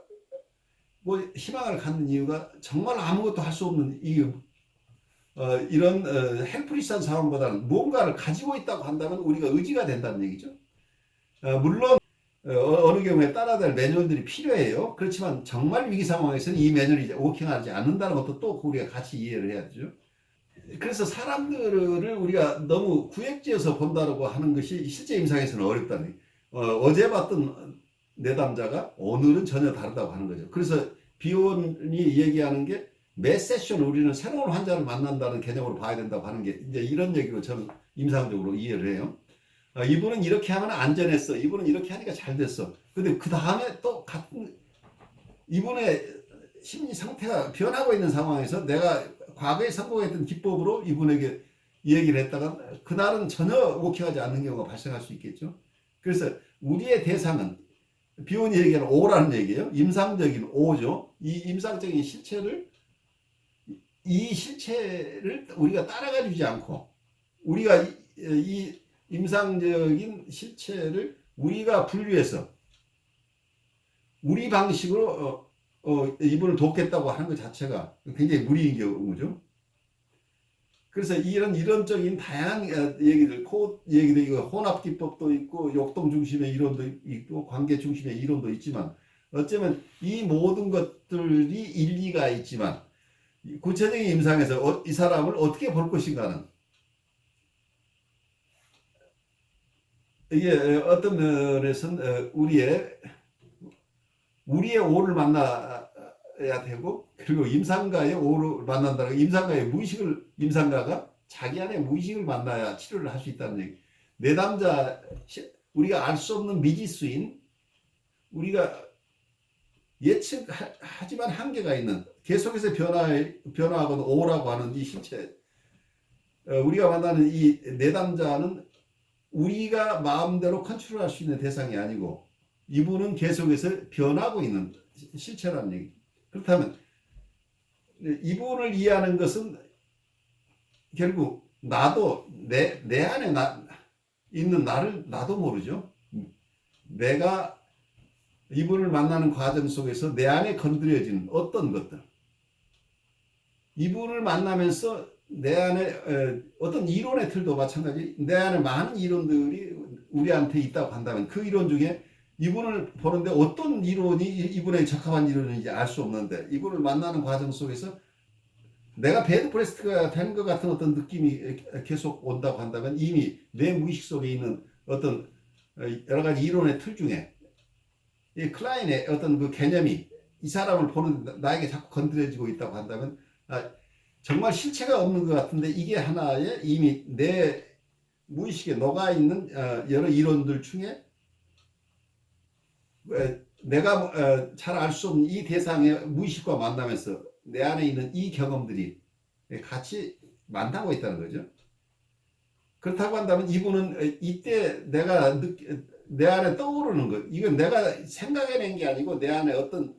뭐 희망을 갖는 이유가 정말 아무것도 할 수 없는 이런 헬플리스한 상황보다는 뭔가를 가지고 있다고 한다면 우리가 의지가 된다는 얘기죠. 물론 어느 경우에 따라야 될 매뉴얼들이 필요해요. 그렇지만 정말 위기 상황에서는 이 매뉴얼이 워킹하지 않는다는 것도 또 우리가 같이 이해를 해야 되죠. 그래서 사람들을 우리가 너무 구획지어서 본다고 하는 것이 실제 임상에서는 어렵다는 거예요. 어제 봤던 내담자가 오늘은 전혀 다르다고 하는 거죠. 그래서 비원이 얘기하는 게 매 세션 우리는 새로운 환자를 만난다는 개념으로 봐야 된다고 하는 게 이제 이런 얘기로 저는 임상적으로 이해를 해요. 이분은 이렇게 하면 안전했어. 이분은 이렇게 하니까 잘 됐어. 근데 그 다음에 또 같은 이분의 심리 상태가 변하고 있는 상황에서 내가 과거에 성공했던 기법으로 이분에게 얘기를 했다가 그날은 전혀 오케이하지 않는 경우가 발생할 수 있겠죠. 그래서 우리의 대상은 비원이 얘기하는 O라는 얘기예요. 임상적인 O죠. 이 임상적인 이 실체를 우리가 따라가 주지 않고 우리가 이 임상적인 실체를 우리가 분류해서 우리 방식으로 이분을 돕겠다고 하는 것 자체가 굉장히 무리인 경우죠. 그래서 이런 이론적인 다양한 얘기들, 코드 얘기도 있고, 혼합 기법도 있고, 역동 중심의 이론도 있고, 관계 중심의 이론도 있지만, 어쩌면 이 모든 것들이 일리가 있지만, 구체적인 임상에서 이 사람을 어떻게 볼 것인가는, 이게 어떤 면에서는 우리의 오를 만나야 되고, 그리고 임상가의 오를 만난다는 임상가의 임상가가 자기 안에 무의식을 만나야 치료를 할 수 있다는 얘기. 내담자, 우리가 알 수 없는 미지수인, 우리가 예측하지만 한계가 있는, 계속해서 변화하거나 오라고 하는 이 실체, 우리가 만나는 이 내담자는 우리가 마음대로 컨트롤할 수 있는 대상이 아니고, 이분은 계속해서 변하고 있는 실체라는 얘기. 그렇다면 이분을 이해하는 것은 결국 나도 내 안에 있는 나를 나도 모르죠. 내가 이분을 만나는 과정 속에서 내 안에 건드려진 어떤 것들, 이분을 만나면서 내 안에 어떤 이론의 틀도 마찬가지, 내 안에 많은 이론들이 우리한테 있다고 한다면 그 이론 중에 이분을 보는데 어떤 이론이 이분에 적합한 이론인지 알 수 없는데 이분을 만나는 과정 속에서 내가 배드 브레스트가 된 것 같은 어떤 느낌이 계속 온다고 한다면 이미 내 무의식 속에 있는 어떤 여러 가지 이론의 틀 중에 이 클라인의 어떤 그 개념이 이 사람을 보는 나에게 자꾸 건드려지고 있다고 한다면 정말 실체가 없는 것 같은데 이게 하나의 이미 내 무의식에 녹아있는 여러 이론들 중에 내가 잘 알 수 없는 이 대상의 무의식과 만나면서 내 안에 있는 이 경험들이 같이 만나고 있다는 거죠. 그렇다고 한다면 이분은 이때 내 안에 떠오르는 것, 이건 내가 생각해낸 게 아니고 내 안에 어떤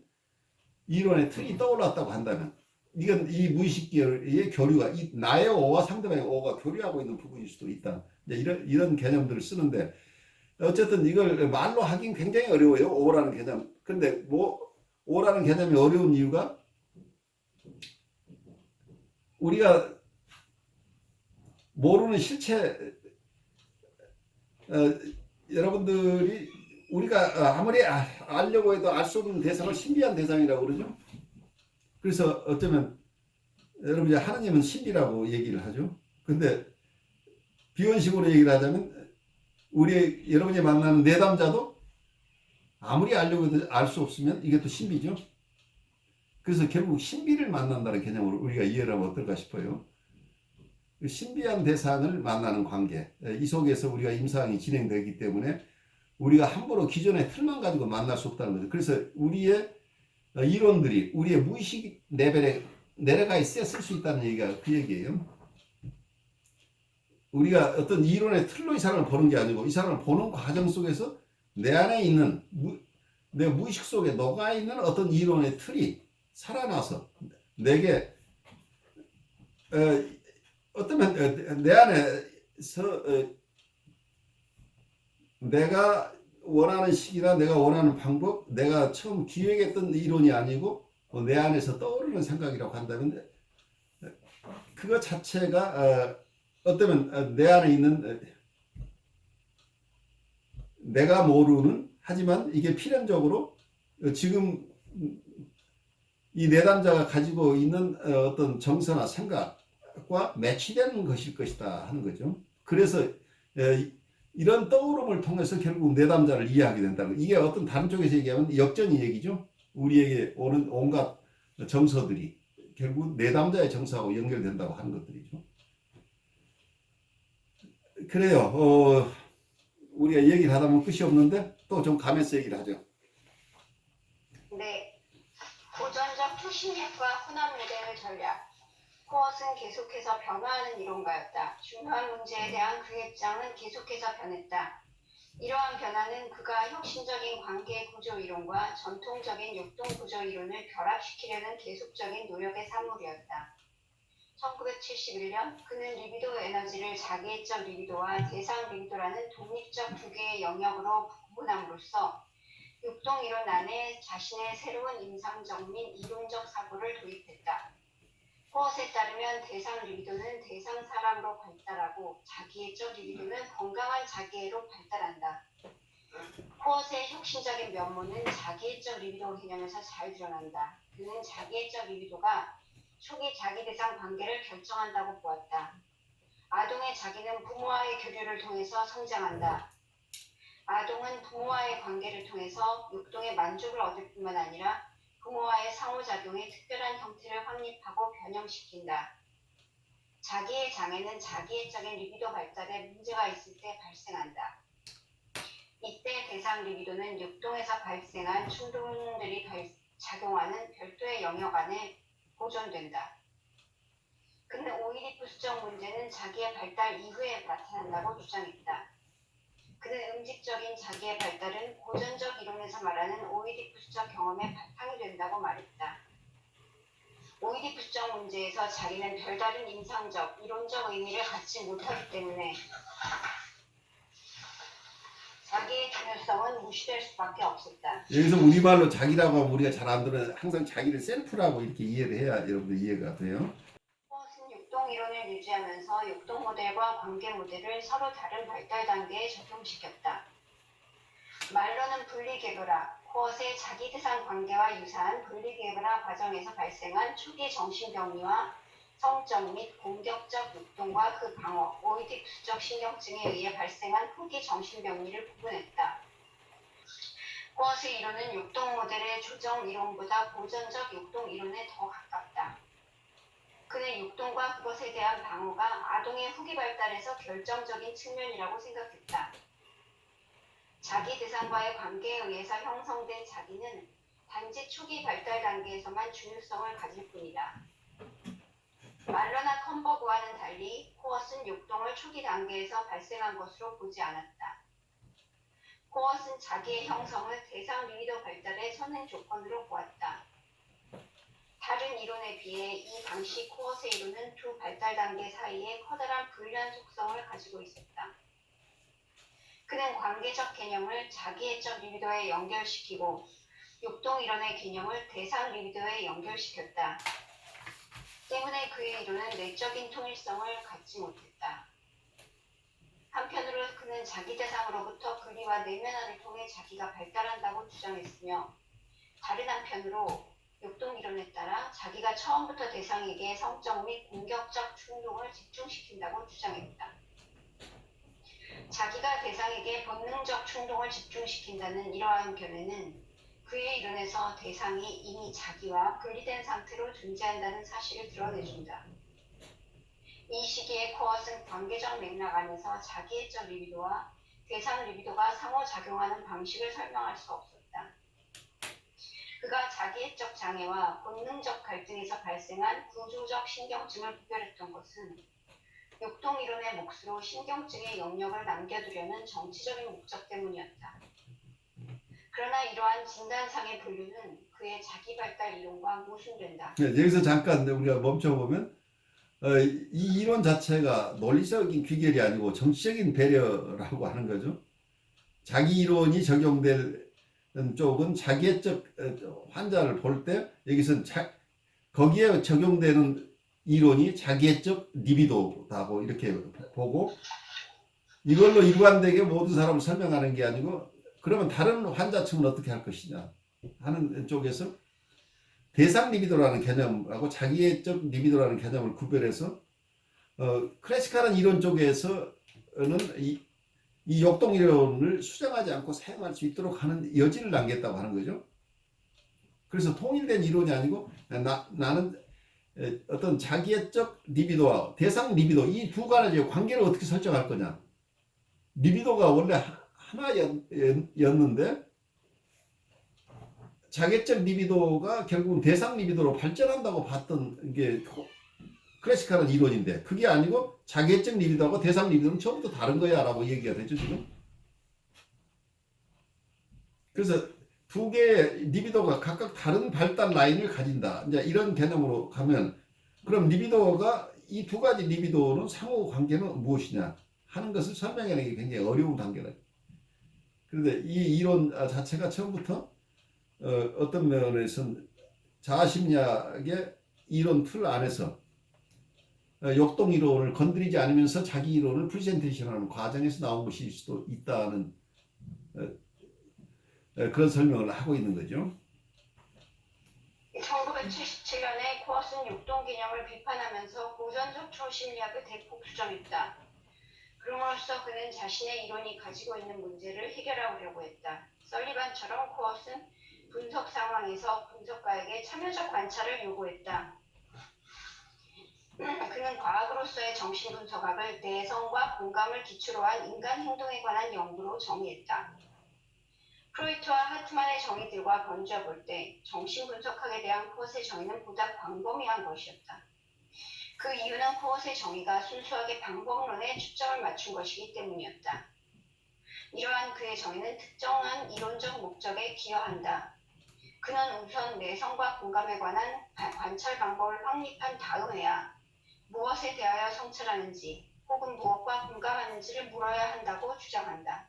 이론의 틀이 떠올랐다고 한다면 이건 이 무의식계의 교류가 나의 오와 상대방의 오가 교류하고 있는 부분일 수도 있다. 이런 개념들을 쓰는데 어쨌든 이걸 말로 하긴 굉장히 어려워요. 오라는 개념. 근데 오라는 개념이 어려운 이유가 우리가 모르는 실체, 여러분들이 우리가 아무리 알려고 해도 알 수 없는 대상을 신비한 대상이라고 그러죠. 그래서 어쩌면 여러분 이제 하느님은 신비라고 얘기를 하죠. 근데 비원식으로 얘기를 하자면 여러분이 만나는 내담자도 아무리 알려고 해도 알 수 없으면 이게 또 신비죠. 그래서 결국 신비를 만난다는 개념으로 우리가 이해를 하면 어떨까 싶어요. 신비한 대상을 만나는 관계, 이 속에서 우리가 임상이 진행되기 때문에 우리가 함부로 기존의 틀만 가지고 만날 수 없다는 거죠. 그래서 우리의 이론들이 우리의 무의식 레벨에 내려가 있어야 쓸 수 있다는 얘기가 그 얘기예요. 우리가 어떤 이론의 틀로 이 사람을 보는 게 아니고 이 사람을 보는 과정 속에서 내 안에 있는 내 무의식 속에 녹아있는 어떤 이론의 틀이 살아나서 내게 어쩌면 내 안에서 내가 원하는 시기나 내가 원하는 방법, 내가 처음 기획했던 이론이 아니고 내 안에서 떠오르는 생각이라고 한다면 그것 자체가 어쩌면 내 안에 있는 내가 모르는 하지만 이게 필연적으로 지금 이 내담자가 가지고 있는 어떤 정서나 생각과 매치되는 것일 것이다 하는 거죠. 그래서 이런 떠오름을 통해서 결국 내담자를 이해하게 된다는 이게 어떤 다른 쪽에서 얘기하면 역전이 얘기죠. 우리에게 오는 온갖 정서들이 결국 내담자의 정서하고 연결된다고 하는 것들이죠. 그래요. 우리가 얘기를 하다 보면 끝이 없는데 또 좀 가면서 얘기를 하죠. 네. 고전적 투신력과 혼합 모델 전략. 코엇은 계속해서 변화하는 이론가였다. 중요한 문제에 대한 그의 입장은 계속해서 변했다. 이러한 변화는 그가 혁신적인 관계 구조 이론과 전통적인 역동 구조 이론을 결합시키려는 계속적인 노력의 산물이었다. 1971년 그는 리비도 에너지를 자기애적 리비도와 대상 리비도라는 독립적 두 개의 영역으로 구분함으로써 역동 이론 안에 자신의 새로운 임상적 및 이론적 사고를 도입했다. 코엇에 따르면 대상 리비도는 대상 사람으로 발달하고 자기애적 리비도는 건강한 자기애로 발달한다. 코엇의 혁신적인 면모는 자기애적 리비도 개념에서 잘 드러난다. 그는 자기애적 리비도가 초기 자기 대상 관계를 결정한다고 보았다. 아동의 자기는 부모와의 교류를 통해서 성장한다. 아동은 부모와의 관계를 통해서 육동의 만족을 얻을 뿐만 아니라 부모와의 상호작용의 특별한 형태를 확립하고 변형시킨다. 자기의 장애는 자기애적인 리비도 발달에 문제가 있을 때 발생한다. 이때 대상 리비도는 육동에서 발생한 충동들이 작용하는 별도의 영역 안에 보존된다. 그는 오이디푸스적 문제는 자기의 발달 이후에 나타난다고 주장했다. 그는 음직적인 자기의 발달은 고전적 이론에서 말하는 오이디푸스적 경험의 바탕이 된다고 말했다. 오이디푸스적 문제에서 자기는 별다른 임상적, 이론적 의미를 갖지 못하기 때문에 자기의 중요성은 무시될 수밖에 없었다. 여기서 우리말로 자기라고 하면 우리가 잘 안 들어요. 항상 자기를 셀프라고 이렇게 이해를 해야 여러분들 이해가 돼요. 코엇은 역동 이론을 유지하면서 역동 모델과 관계 모델을 서로 다른 발달 단계에 적용시켰다. 말로는 분리개별화, 코엇의 자기 대상 관계와 유사한 분리개별화 과정에서 발생한 초기 정신병리와 성적 및 공격적 역동과 그 방어, 오이디푸스적 신경증에 의해 발생한 후기 정신병리를 구분했다. 코엇의 이론은 역동 모델의 조정 이론보다 고전적 역동 이론에 더 가깝다. 그는 역동과 그것에 대한 방어가 아동의 후기 발달에서 결정적인 측면이라고 생각했다. 자기 대상과의 관계에 의해서 형성된 자기는 단지 초기 발달 단계에서만 중요성을 가질 뿐이다. 말러나 컴버그와는 달리 코엇은 역동을 초기 단계에서 발생한 것으로 보지 않았다. 코엇은 자기의 형성을 대상 리비도 발달의 선행 조건으로 보았다. 다른 이론에 비해 이 당시 코엇의 이론은 두 발달 단계 사이에 커다란 불리한 속성을 가지고 있었다. 그는 관계적 개념을 자기애적 리비도에 연결시키고 역동 이론의 개념을 대상 리비도에 연결시켰다. 때문에 그의 이론은 내적인 통일성을 갖지 못했다. 한편으로 그는 자기 대상으로부터 분리와 내면화를 통해 자기가 발달한다고 주장했으며 다른 한편으로 역동 이론에 따라 자기가 처음부터 대상에게 성적 및 공격적 충동을 집중시킨다고 주장했다. 자기가 대상에게 본능적 충동을 집중시킨다는 이러한 견해는 그의 이론에서 대상이 이미 자기와 분리된 상태로 존재한다는 사실을 드러내준다. 이 시기에 코엇은 관계적 맥락 안에서 자기애적 리비도와 대상 리비도가 상호작용하는 방식을 설명할 수 없었다. 그가 자기애적 장애와 본능적 갈등에서 발생한 구조적 신경증을 구별했던 것은 역동 이론의 몫으로 신경증의 영역을 남겨두려는 정치적인 목적 때문이었다. 그러나 이러한 진단상의 분류는 그의 자기 발달 이론과 모순된다. 여기서 잠깐 우리가 멈춰보면 이 이론 자체가 논리적인 귀결이 아니고 정치적인 배려라고 하는 거죠. 자기 이론이 적용될 쪽은 자기애적 환자를 볼 때 여기서 거기에 적용되는 이론이 자기애적 리비도다고 이렇게 보고 이걸로 일관되게 모든 사람을 설명하는 게 아니고 그러면 다른 환자층은 어떻게 할 것이냐 하는 쪽에서 대상 리비도라는 개념하고 자기애적 리비도라는 개념을 구별해서 클래식한 이론 쪽에서는 이 역동 이론을 수정하지 않고 사용할 수 있도록 하는 여지를 남겼다고 하는 거죠. 그래서 통일된 이론이 아니고 나는 어떤 자기애적 리비도와 대상 리비도 이 두 가지의 관계를 어떻게 설정할 거냐. 리비도가 원래 하나였는데 자기애적 리비도가 결국은 대상 리비도로 발전한다고 봤던 게 클래식한 이론인데 그게 아니고 자기애적 리비도하고 대상 리비도는 처음부터 다른 거야 라고 얘기가 되죠 지금. 그래서 두 개의 리비도가 각각 다른 발달 라인을 가진다. 이제 이런 개념으로 가면 그럼 리비도가 이 두 가지 리비도는 상호 관계는 무엇이냐 하는 것을 설명하는 게 굉장히 어려운 단계다. 그런데 이 이론 자체가 처음부터 어떤 면에서는 자아심리학의 이론 틀 안에서 역동 이론을 건드리지 않으면서 자기 이론을 프레젠테이션하는 과정에서 나온 것일 수도 있다는 그런 설명을 하고 있는 거죠. 1977년에 코엇은 역동 개념을 비판하면서 고전적 초심리학을 대폭 수정했다. 그럼으로써 그는 자신의 이론이 가지고 있는 문제를 해결하려고 했다. 설리반처럼 코엇은 분석 상황에서 분석가에게 참여적 관찰을 요구했다. 그는 과학으로서의 정신분석학을 내성과 공감을 기초로 한 인간 행동에 관한 연구로 정의했다. 프로이트와 하트만의 정의들과 번져 볼 때 정신분석학에 대한 코엇의 정의는 보다 광범위한 것이었다. 그 이유는 코엇의 정의가 순수하게 방법론에 초점을 맞춘 것이기 때문이었다. 이러한 그의 정의는 특정한 이론적 목적에 기여한다. 그는 우선 내성과 공감에 관한 관찰 방법을 확립한 다음에야 무엇에 대하여 성찰하는지 혹은 무엇과 공감하는지를 물어야 한다고 주장한다.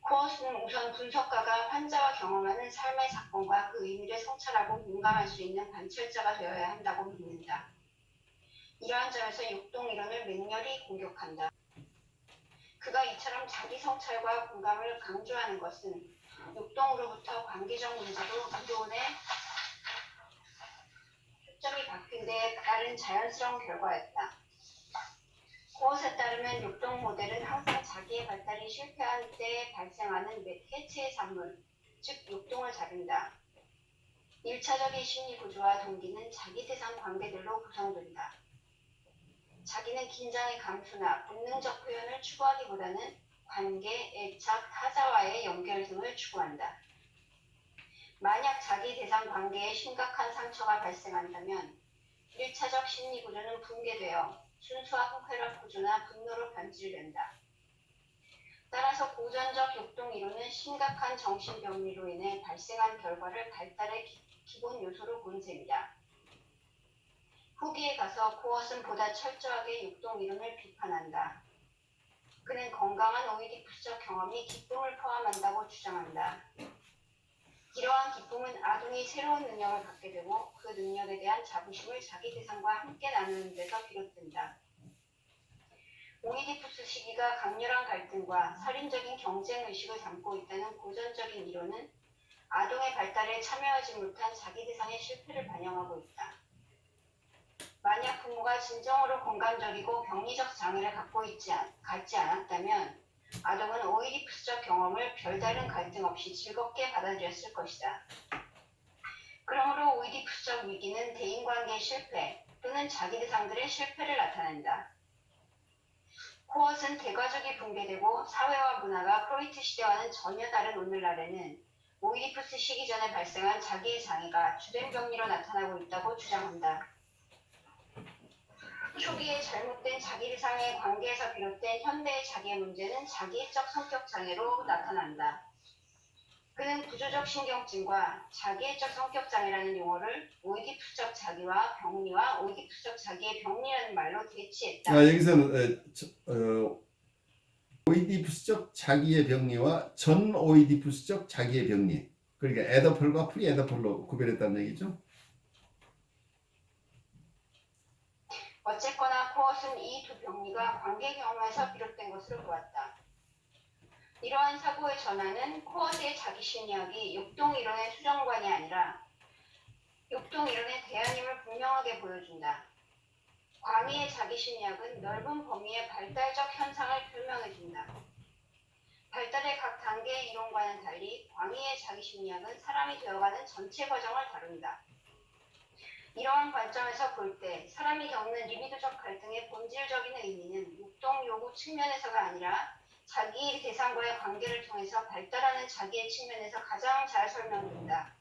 코엇은 우선 분석가가 환자와 경험하는 삶의 사건과 그 의미를 성찰하고 공감할 수 있는 관찰자가 되어야 한다고 믿는다. 이러한 점에서 역동 이론을 맹렬히 공격한다. 그가 이처럼 자기 성찰과 공감을 강조하는 것은 역동으로부터 관계적 문제로 이론의 초점이 바뀐 데에 따른 자연스러운 결과였다. 코엇에 따르면 역동 모델은 항상 자기의 발달이 실패한 때에 발생하는 해체의 산물, 즉 역동을 자른다. 1차적인 심리 구조와 동기는 자기 대상 관계들로 구성된다. 자기는 긴장의 감소나 본능적 표현을 추구하기보다는 관계, 애착, 타자와의 연결 등을 추구한다. 만약 자기 대상 관계에 심각한 상처가 발생한다면 1차적 심리 구조는 붕괴되어 순수한 쾌락 구조나 분노로 변질된다. 따라서 고전적 역동 이론은 심각한 정신병리로 인해 발생한 결과를 발달의 기본 요소로 본 셈이다. 후기에 가서 코엇은 보다 철저하게 역동 이론을 비판한다. 그는 건강한 오이디푸스적 경험이 기쁨을 포함한다고 주장한다. 이러한 기쁨은 아동이 새로운 능력을 갖게 되고 그 능력에 대한 자부심을 자기 대상과 함께 나누는 데서 비롯된다. 오이디푸스 시기가 강렬한 갈등과 살인적인 경쟁의식을 담고 있다는 고전적인 이론은 아동의 발달에 참여하지 못한 자기 대상의 실패를 반영하고 있다. 만약 부모가 진정으로 공감적이고 병리적 장애를 갖지 않았다면 아동은 오이디푸스적 경험을 별다른 갈등 없이 즐겁게 받아들였을 것이다. 그러므로 오이디푸스적 위기는 대인관계의 실패 또는 자기 대상들의 실패를 나타낸다. 코엇은 대가족이 붕괴되고 사회와 문화가 프로이트 시대와는 전혀 다른 오늘날에는 오이디푸스 시기 전에 발생한 자기의 장애가 주된 병리로 나타나고 있다고 주장한다. 초기에 잘못된 자기 대상의 관계에서 비롯된 현대의 자기의 문제는 자기애적 성격 장애로 나타난다. 그는 구조적 신경증과 자기애적 성격 장애라는 용어를 오이디푸스적 자기와 병리와 오이디푸스적 자기의 병리라는 말로 대치했다. 여기서는 오이디푸스적 자기의 병리와 전 오이디푸스적 자기의 병리. 그러니까 에더펄과 프리 에더펄로 구별했다는 얘기죠. 어쨌거나 코엇은 이 두 병리가 관계 경험에서 비롯된 것으로 보았다. 이러한 사고의 전환은 코엇의 자기심리학이 육동이론의 수정관이 아니라 육동이론의 대안임을 분명하게 보여준다. 광의의 자기심리학은 넓은 범위의 발달적 현상을 설명해준다. 발달의 각 단계의 이론과는 달리 광의의 자기심리학은 사람이 되어가는 전체 과정을 다룬다. 이러한 관점에서 볼 때 사람이 겪는 리비도적 갈등의 본질적인 의미는 육동 요구 측면에서가 아니라 자기 대상과의 관계를 통해서 발달하는 자기의 측면에서 가장 잘 설명된다.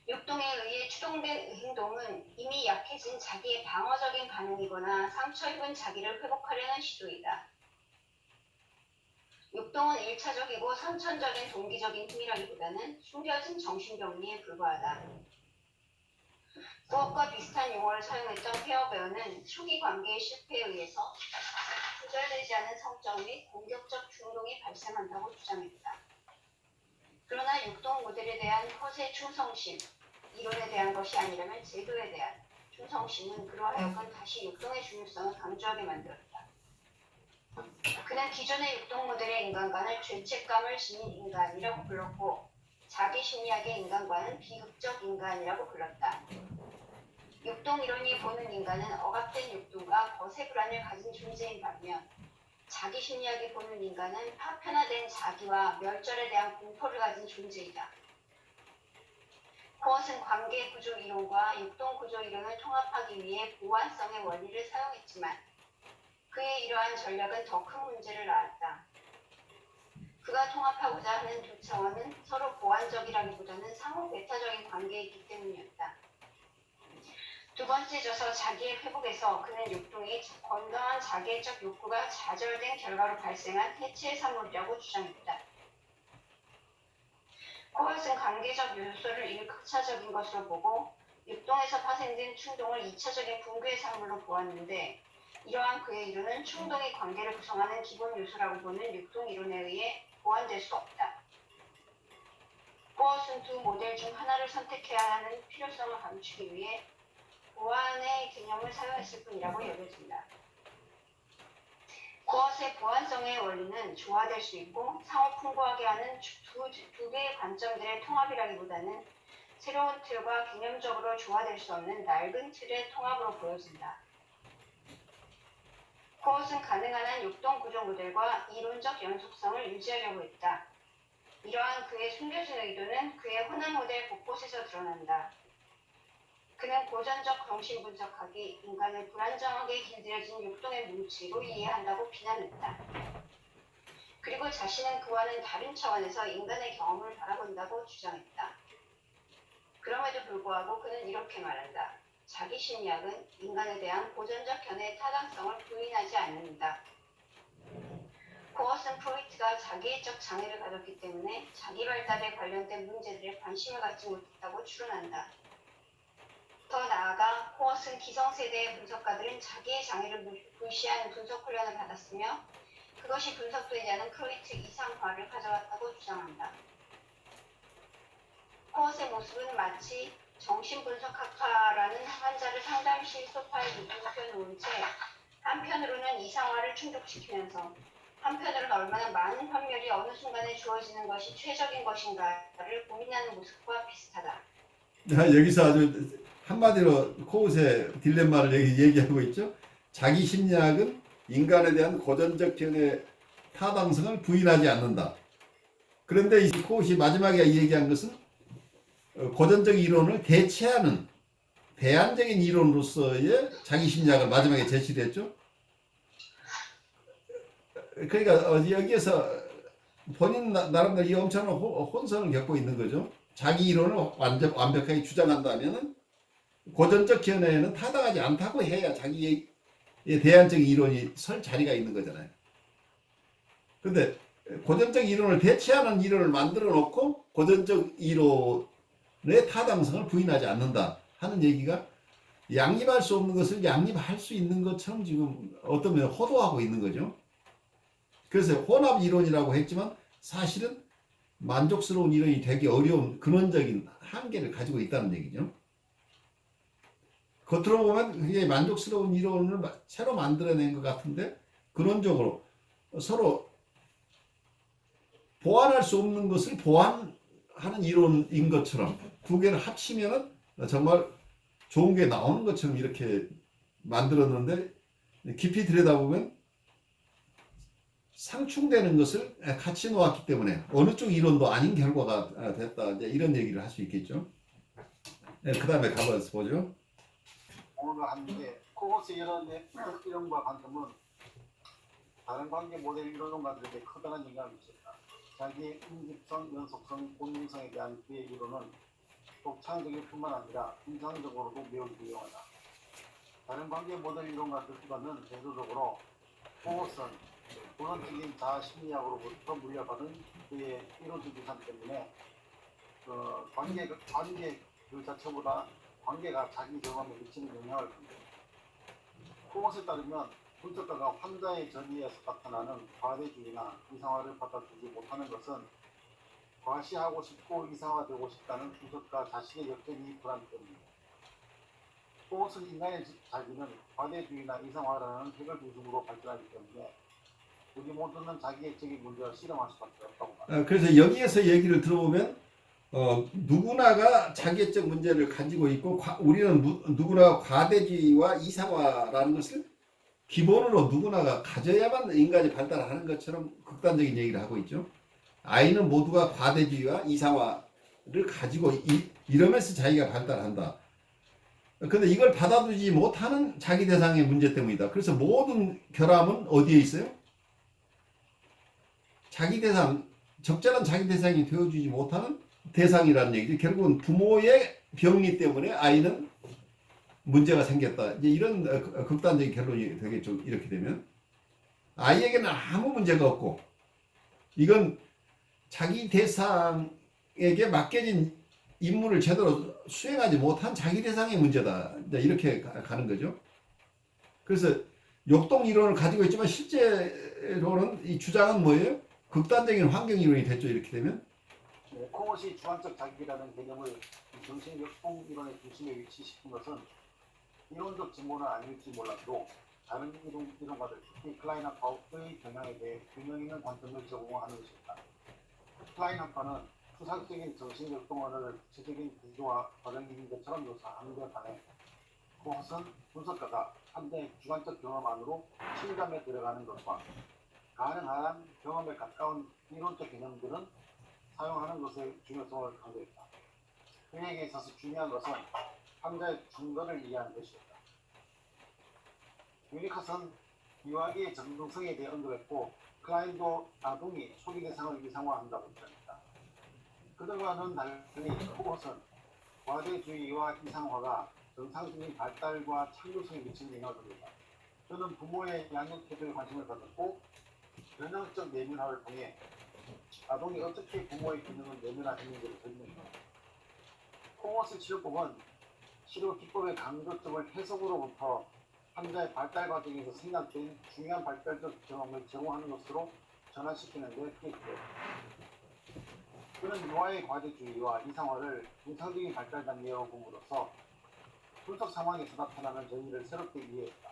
육동에 의해 추동된 행동은 이미 약해진 자기의 방어적인 반응이거나 상처 입은 자기를 회복하려는 시도이다. 육동은 1차적이고 선천적인 동기적인 힘이라기보다는 숨겨진 정신병리에 불과하다. 부업과 비슷한 용어를 사용했던 페어베어는 초기 관계의 실패에 의해서 조절되지 않은 성적 및 공격적 충동이 발생한다고 주장했다. 그러나 육동 모델에 대한 컷의 충성심, 이론에 대한 것이 아니라면 제도에 대한 충성심은 그러하여금 다시 육동의 중요성을 강조하게 만들었다. 그는 기존의 육동 모델의 인간관을 죄책감을 지닌 인간이라고 불렀고 자기 심리학의 인간관은 비극적 인간이라고 불렀다. 육동 이론이 보는 인간은 억압된 육동과 거세 불안을 가진 존재인 반면 자기 심리학이 보는 인간은 파편화된 자기와 멸절에 대한 공포를 가진 존재이다. 코엇은 관계 구조 이론과 육동 구조 이론을 통합하기 위해 보완성의 원리를 사용했지만 그의 이러한 전략은 더 큰 문제를 낳았다. 그가 통합하고자 하는 두 차원은 서로 보완적이라기보다는 상호 배타적인 관계이기 때문이었다. 두 번째 져서 자기의 회복에서 그는 육동이 건강한 자기애적 욕구가 좌절된 결과로 발생한 해체의 산물이라고 주장했다. 코엇은 관계적 요소를 1차적인 것으로 보고 육동에서 파생된 충동을 2차적인 붕괴의 산물로 보았는데 이러한 그의 이론은 충동이 관계를 구성하는 기본 요소라고 보는 육동 이론에 의해 보완될 수 없다. 코엇은 두 모델 중 하나를 선택해야 하는 필요성을 감추기 위해 보완의 개념을 사용했을 뿐이라고 여겨진다. 코엇의 보완성의 원리는 조화될 수 있고 상호 풍부하게 하는 두 개의 관점들의 통합이라기보다는 새로운 틀과 개념적으로 조화될 수 없는 낡은 틀의 통합으로 보여진다. 코엇은 가능한 한 육동 구조 모델과 이론적 연속성을 유지하려고 했다. 이러한 그의 숨겨진 의도는 그의 혼합 모델 곳곳에서 드러난다. 그는 고전적 정신분석학이 인간을 불안정하게 길들여진 육동의 뭉치로 이해한다고 비난했다. 그리고 자신은 그와는 다른 차원에서 인간의 경험을 바라본다고 주장했다. 그럼에도 불구하고 그는 이렇게 말한다. 자기 심리학은 인간에 대한 고전적 견해의 타당성을 부인하지 않는다. 코엇은 프로이트가 자기애적 장애를 가졌기 때문에 자기 발달에 관련된 문제들에 관심을 갖지 못했다고 추론한다. 더 나아가 코엇은 기성세대의 분석가들은 자기의 장애를 무시한 분석 훈련을 받았으며 그것이 분석되지 않은 프로이트 이상화를 가져왔다고 주장한다. 코엇의 모습은 마치 정신분석학파라는 환자를 상담실 소파에 눕혀놓은 채 한편으로는 이상화를 충족시키면서 한편으로는 얼마나 많은 판멸이 어느 순간에 주어지는 것이 최적인 것인가를 고민하는 모습과 비슷하다. 여기서 아주 한마디로 코웃의 딜레마를 얘기하고 있죠. 자기 심리학은 인간에 대한 고전적 견해 타당성을 부인하지 않는다. 그런데 이 코웃이 마지막에 얘기한 것은 고전적 이론을 대체하는 대안적인 이론으로서의 자기 심리학을 마지막에 제시를 했죠. 그러니까 여기에서 본인 나름대로 이 엄청난 혼선을 겪고 있는 거죠. 자기 이론을 완벽하게 주장한다면은 고전적 견해에는 타당하지 않다고 해야 자기의 대안적 이론이 설 자리가 있는 거잖아요. 그런데 고전적 이론을 대체하는 이론을 만들어 놓고 고전적 이론의 타당성을 부인하지 않는다 하는 얘기가 양립할 수 없는 것을 양립할 수 있는 것처럼 지금 어떤 면에 호도하고 있는 거죠. 그래서 혼합 이론이라고 했지만 사실은 만족스러운 이론이 되기 어려운 근원적인 한계를 가지고 있다는 얘기죠. 겉으로 보면 그게 만족스러운 이론을 새로 만들어낸 것 같은데 근원적으로 서로 보완할 수 없는 것을 보완하는 이론인 것처럼 두 개를 합치면은 정말 좋은 게 나오는 것처럼 이렇게 만들었는데 깊이 들여다보면 상충되는 것을 같이 놓았기 때문에 어느 쪽 이론도 아닌 결과가 됐다. 이제 이런 얘기를 할 수 있겠죠. 그 다음에 가봐서 보죠. 오늘 하는데 코어스 이론과 관점은 다른 관계 모델 이론가들에게 커다란 영향을 미쳤다. 자기의 인집성, 연속성, 본능성에 대한 그의 이론은 독창적일 뿐만 아니라 인상적으로도 매우 유용하다. 다른 관계 모델 이론가들과는 대조적으로 코어스는 본원적인 자아 심리학으로부터 물려받은 그의 이론적 기산 때문에 관계 그 자체보다 관계가 자기 경험에 미치는 영향을 받는다. 코어스에 따르면 분석가가 환자의 전이에서 나타나는 과대주의나 이상화를 받아들이지 못하는 것은 과시하고 싶고 이상화되고 싶다는 분석가 자신의 역전이 불안 때문이다. 코어스 인간의 자기는 과대주의나 이상화라는 핵을 중심으로 발전하기 때문에 우리 모두는 자기의 적인 문제를 실험할 수밖에 없다고 말합니다. 그래서 여기에서 얘기를 들어보면 누구나가 자기애적 문제를 가지고 있고 우리는 누구나 과대주의와 이상화라는 것을 기본으로 누구나가 가져야만 인간이 발달하는 것처럼 극단적인 얘기를 하고 있죠. 아이는 모두가 과대주의와 이상화를 가지고 이러면서 자기가 발달한다. 근데 이걸 받아들이지 못하는 자기 대상의 문제 때문이다. 그래서 모든 결함은 어디에 있어요? 자기 대상, 적절한 자기 대상이 되어주지 못하는 대상이라는 얘기죠. 결국은 부모의 병리 때문에 아이는 문제가 생겼다. 이제 이런 극단적인 결론이 되겠죠. 이렇게 되면 아이에게는 아무 문제가 없고 이건 자기 대상에게 맡겨진 임무를 제대로 수행하지 못한 자기 대상의 문제다. 이제 이렇게 가는 거죠. 그래서 역동 이론을 가지고 있지만 실제로는 이 주장은 뭐예요? 극단적인 환경 이론이 됐죠. 이렇게 되면 코어시 주관적 자기라는 개념을 정신 역동 이론의 중심에 위치시킨 것은 이론적 증거는 아닐지 몰라도 다른 이론가들, 특히 클라인학파의 경향에 대해 균형 있는 관점을 제공하는 것입니다. 클라인학파는 추상적인 정신 역동원을 구체적인 구조와 과정인 것처럼 묘사하는 데 반해 코어스는 분석가가 환자의 주관적 경험 안으로 실감에 들어가는 것과 가능한 경험에 가까운 이론적 개념들은 사용하는 것의 중요성을 강조했다. 그에게 있어서 중요한 것은 환자의 증거를 이해하는 것이었다. 유니카스는 유아기의 정동성에 대해 언급했고 클라인도 아동이 소리 대상을 이상화한다고 주장했다. 그들과는 달리 코어스는 과대주의와 이상화가 정상적인 발달과 창조성에 미치는 영향을 받는다. 그는 부모의 양육 태도에 관심을 가졌고 변형적 내면화를 통해 아동이 어떻게 부모의 기능을 내면화했는지를 설명했다. 코어스 치료법은 치료 기법의 강조점을 해석으로부터 환자의 발달 과정에서 생략된 중요한 발달적 경험을 제공하는 것으로 전환시키는 데 투입되었다. 그는 유아의 과대주의와 이상화를 정상적인 발달 단계로 봄으로써 분석 상황에서 나타나는 전이를 새롭게 이해했다.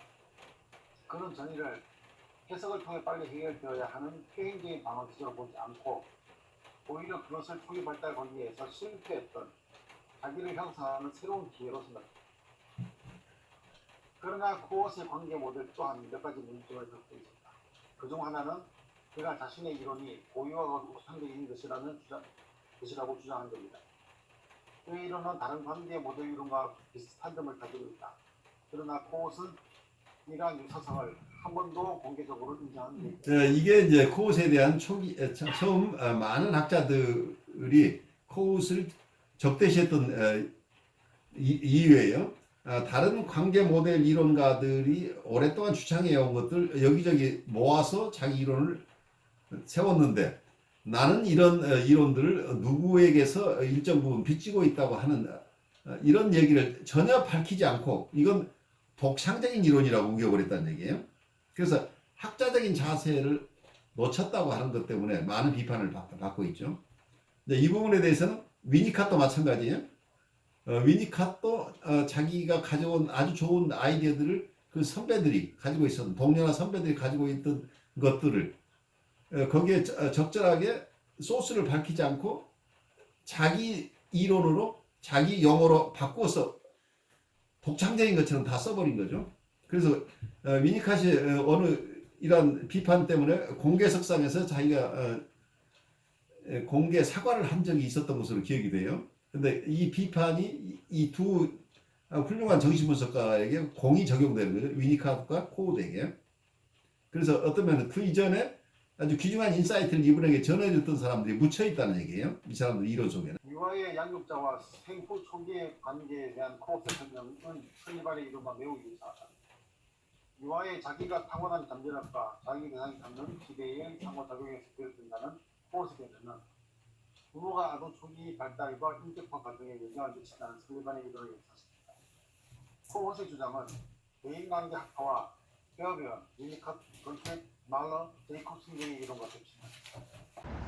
그는 전이를 해석을 통해 빨리 해결되어야 하는 표현적인 방어기제로 보지 않고 오히려 그것을 초기 발달 관계에서 실패했던 자기를 형성하는 새로운 기회로 생각했다. 그러나 코어스의 관계 모델 또한 몇 가지 문제점을 겪고 있었다. 그중 하나는 그가 자신의 이론이 고유와 상대인 것이라고 주장한 겁니다. 그의 이론은 다른 관계 모델 이론과 비슷한 점을 가지고 있다. 그러나 코어스는 이러한 유사성을 한 번도 공개적으로 인정한 게 있다. 이게 이제 코웃에 대한 처음 많은 학자들이 코웃을 적대시했던 이유예요. 다른 관계 모델 이론가들이 오랫동안 주장해온 것들 여기저기 모아서 자기 이론을 세웠는데 나는 이런 이론들을 누구에게서 일정 부분 빚지고 있다고 하는 이런 얘기를 전혀 밝히지 않고 이건 독창적인 이론이라고 우겨버렸다는 얘기예요. 그래서 학자적인 자세를 놓쳤다고 하는 것 때문에 많은 비판을 받고 있죠. 근데 이 부분에 대해서는 위니캇도 마찬가지예요. 위니캇도 자기가 가져온 아주 좋은 아이디어들을 그 선배들이 가지고 있었던 동료나 선배들이 가지고 있던 것들을 거기에 적절하게 소스를 밝히지 않고 자기 이론으로 자기 영어로 바꾸어서 독창적인 것처럼 다 써버린 거죠. 그래서 위니캇이 어느 이런 비판 때문에 공개석상에서 자기가 공개 사과를 한 적이 있었던 것으로 기억이 돼요. 근데 이 비판이 이 두 훌륭한 정신분석가에게 공이 적용되는 거죠. 위니캇과 코우드에게. 그래서 어떤 면은 그 이전에 아주 귀중한 인사이트를 이분에게 전해줬던 사람들이 묻혀있다는 얘기예요. 이 사람들 이론 속에는. 유아의 양육자와 생후 초기의 관계에 대한 코업의 설명은 선일반의 이론과 매우 유사하다. 유아의 자기가 타고난 잠재력과 자기 대상이 갖는 기대의 상호작용에서 비롯된다는 코업의 견해는 부모가 아동 초기 발달과 인격화 과정에 영향을 미친다는 선일반의 이론을 용사시킵니다. 코업의 주장은 대인관계 학파와 페어베어, 위니캇, 건텍, 말러, 제이콥슨 등의 이론과 겹친다.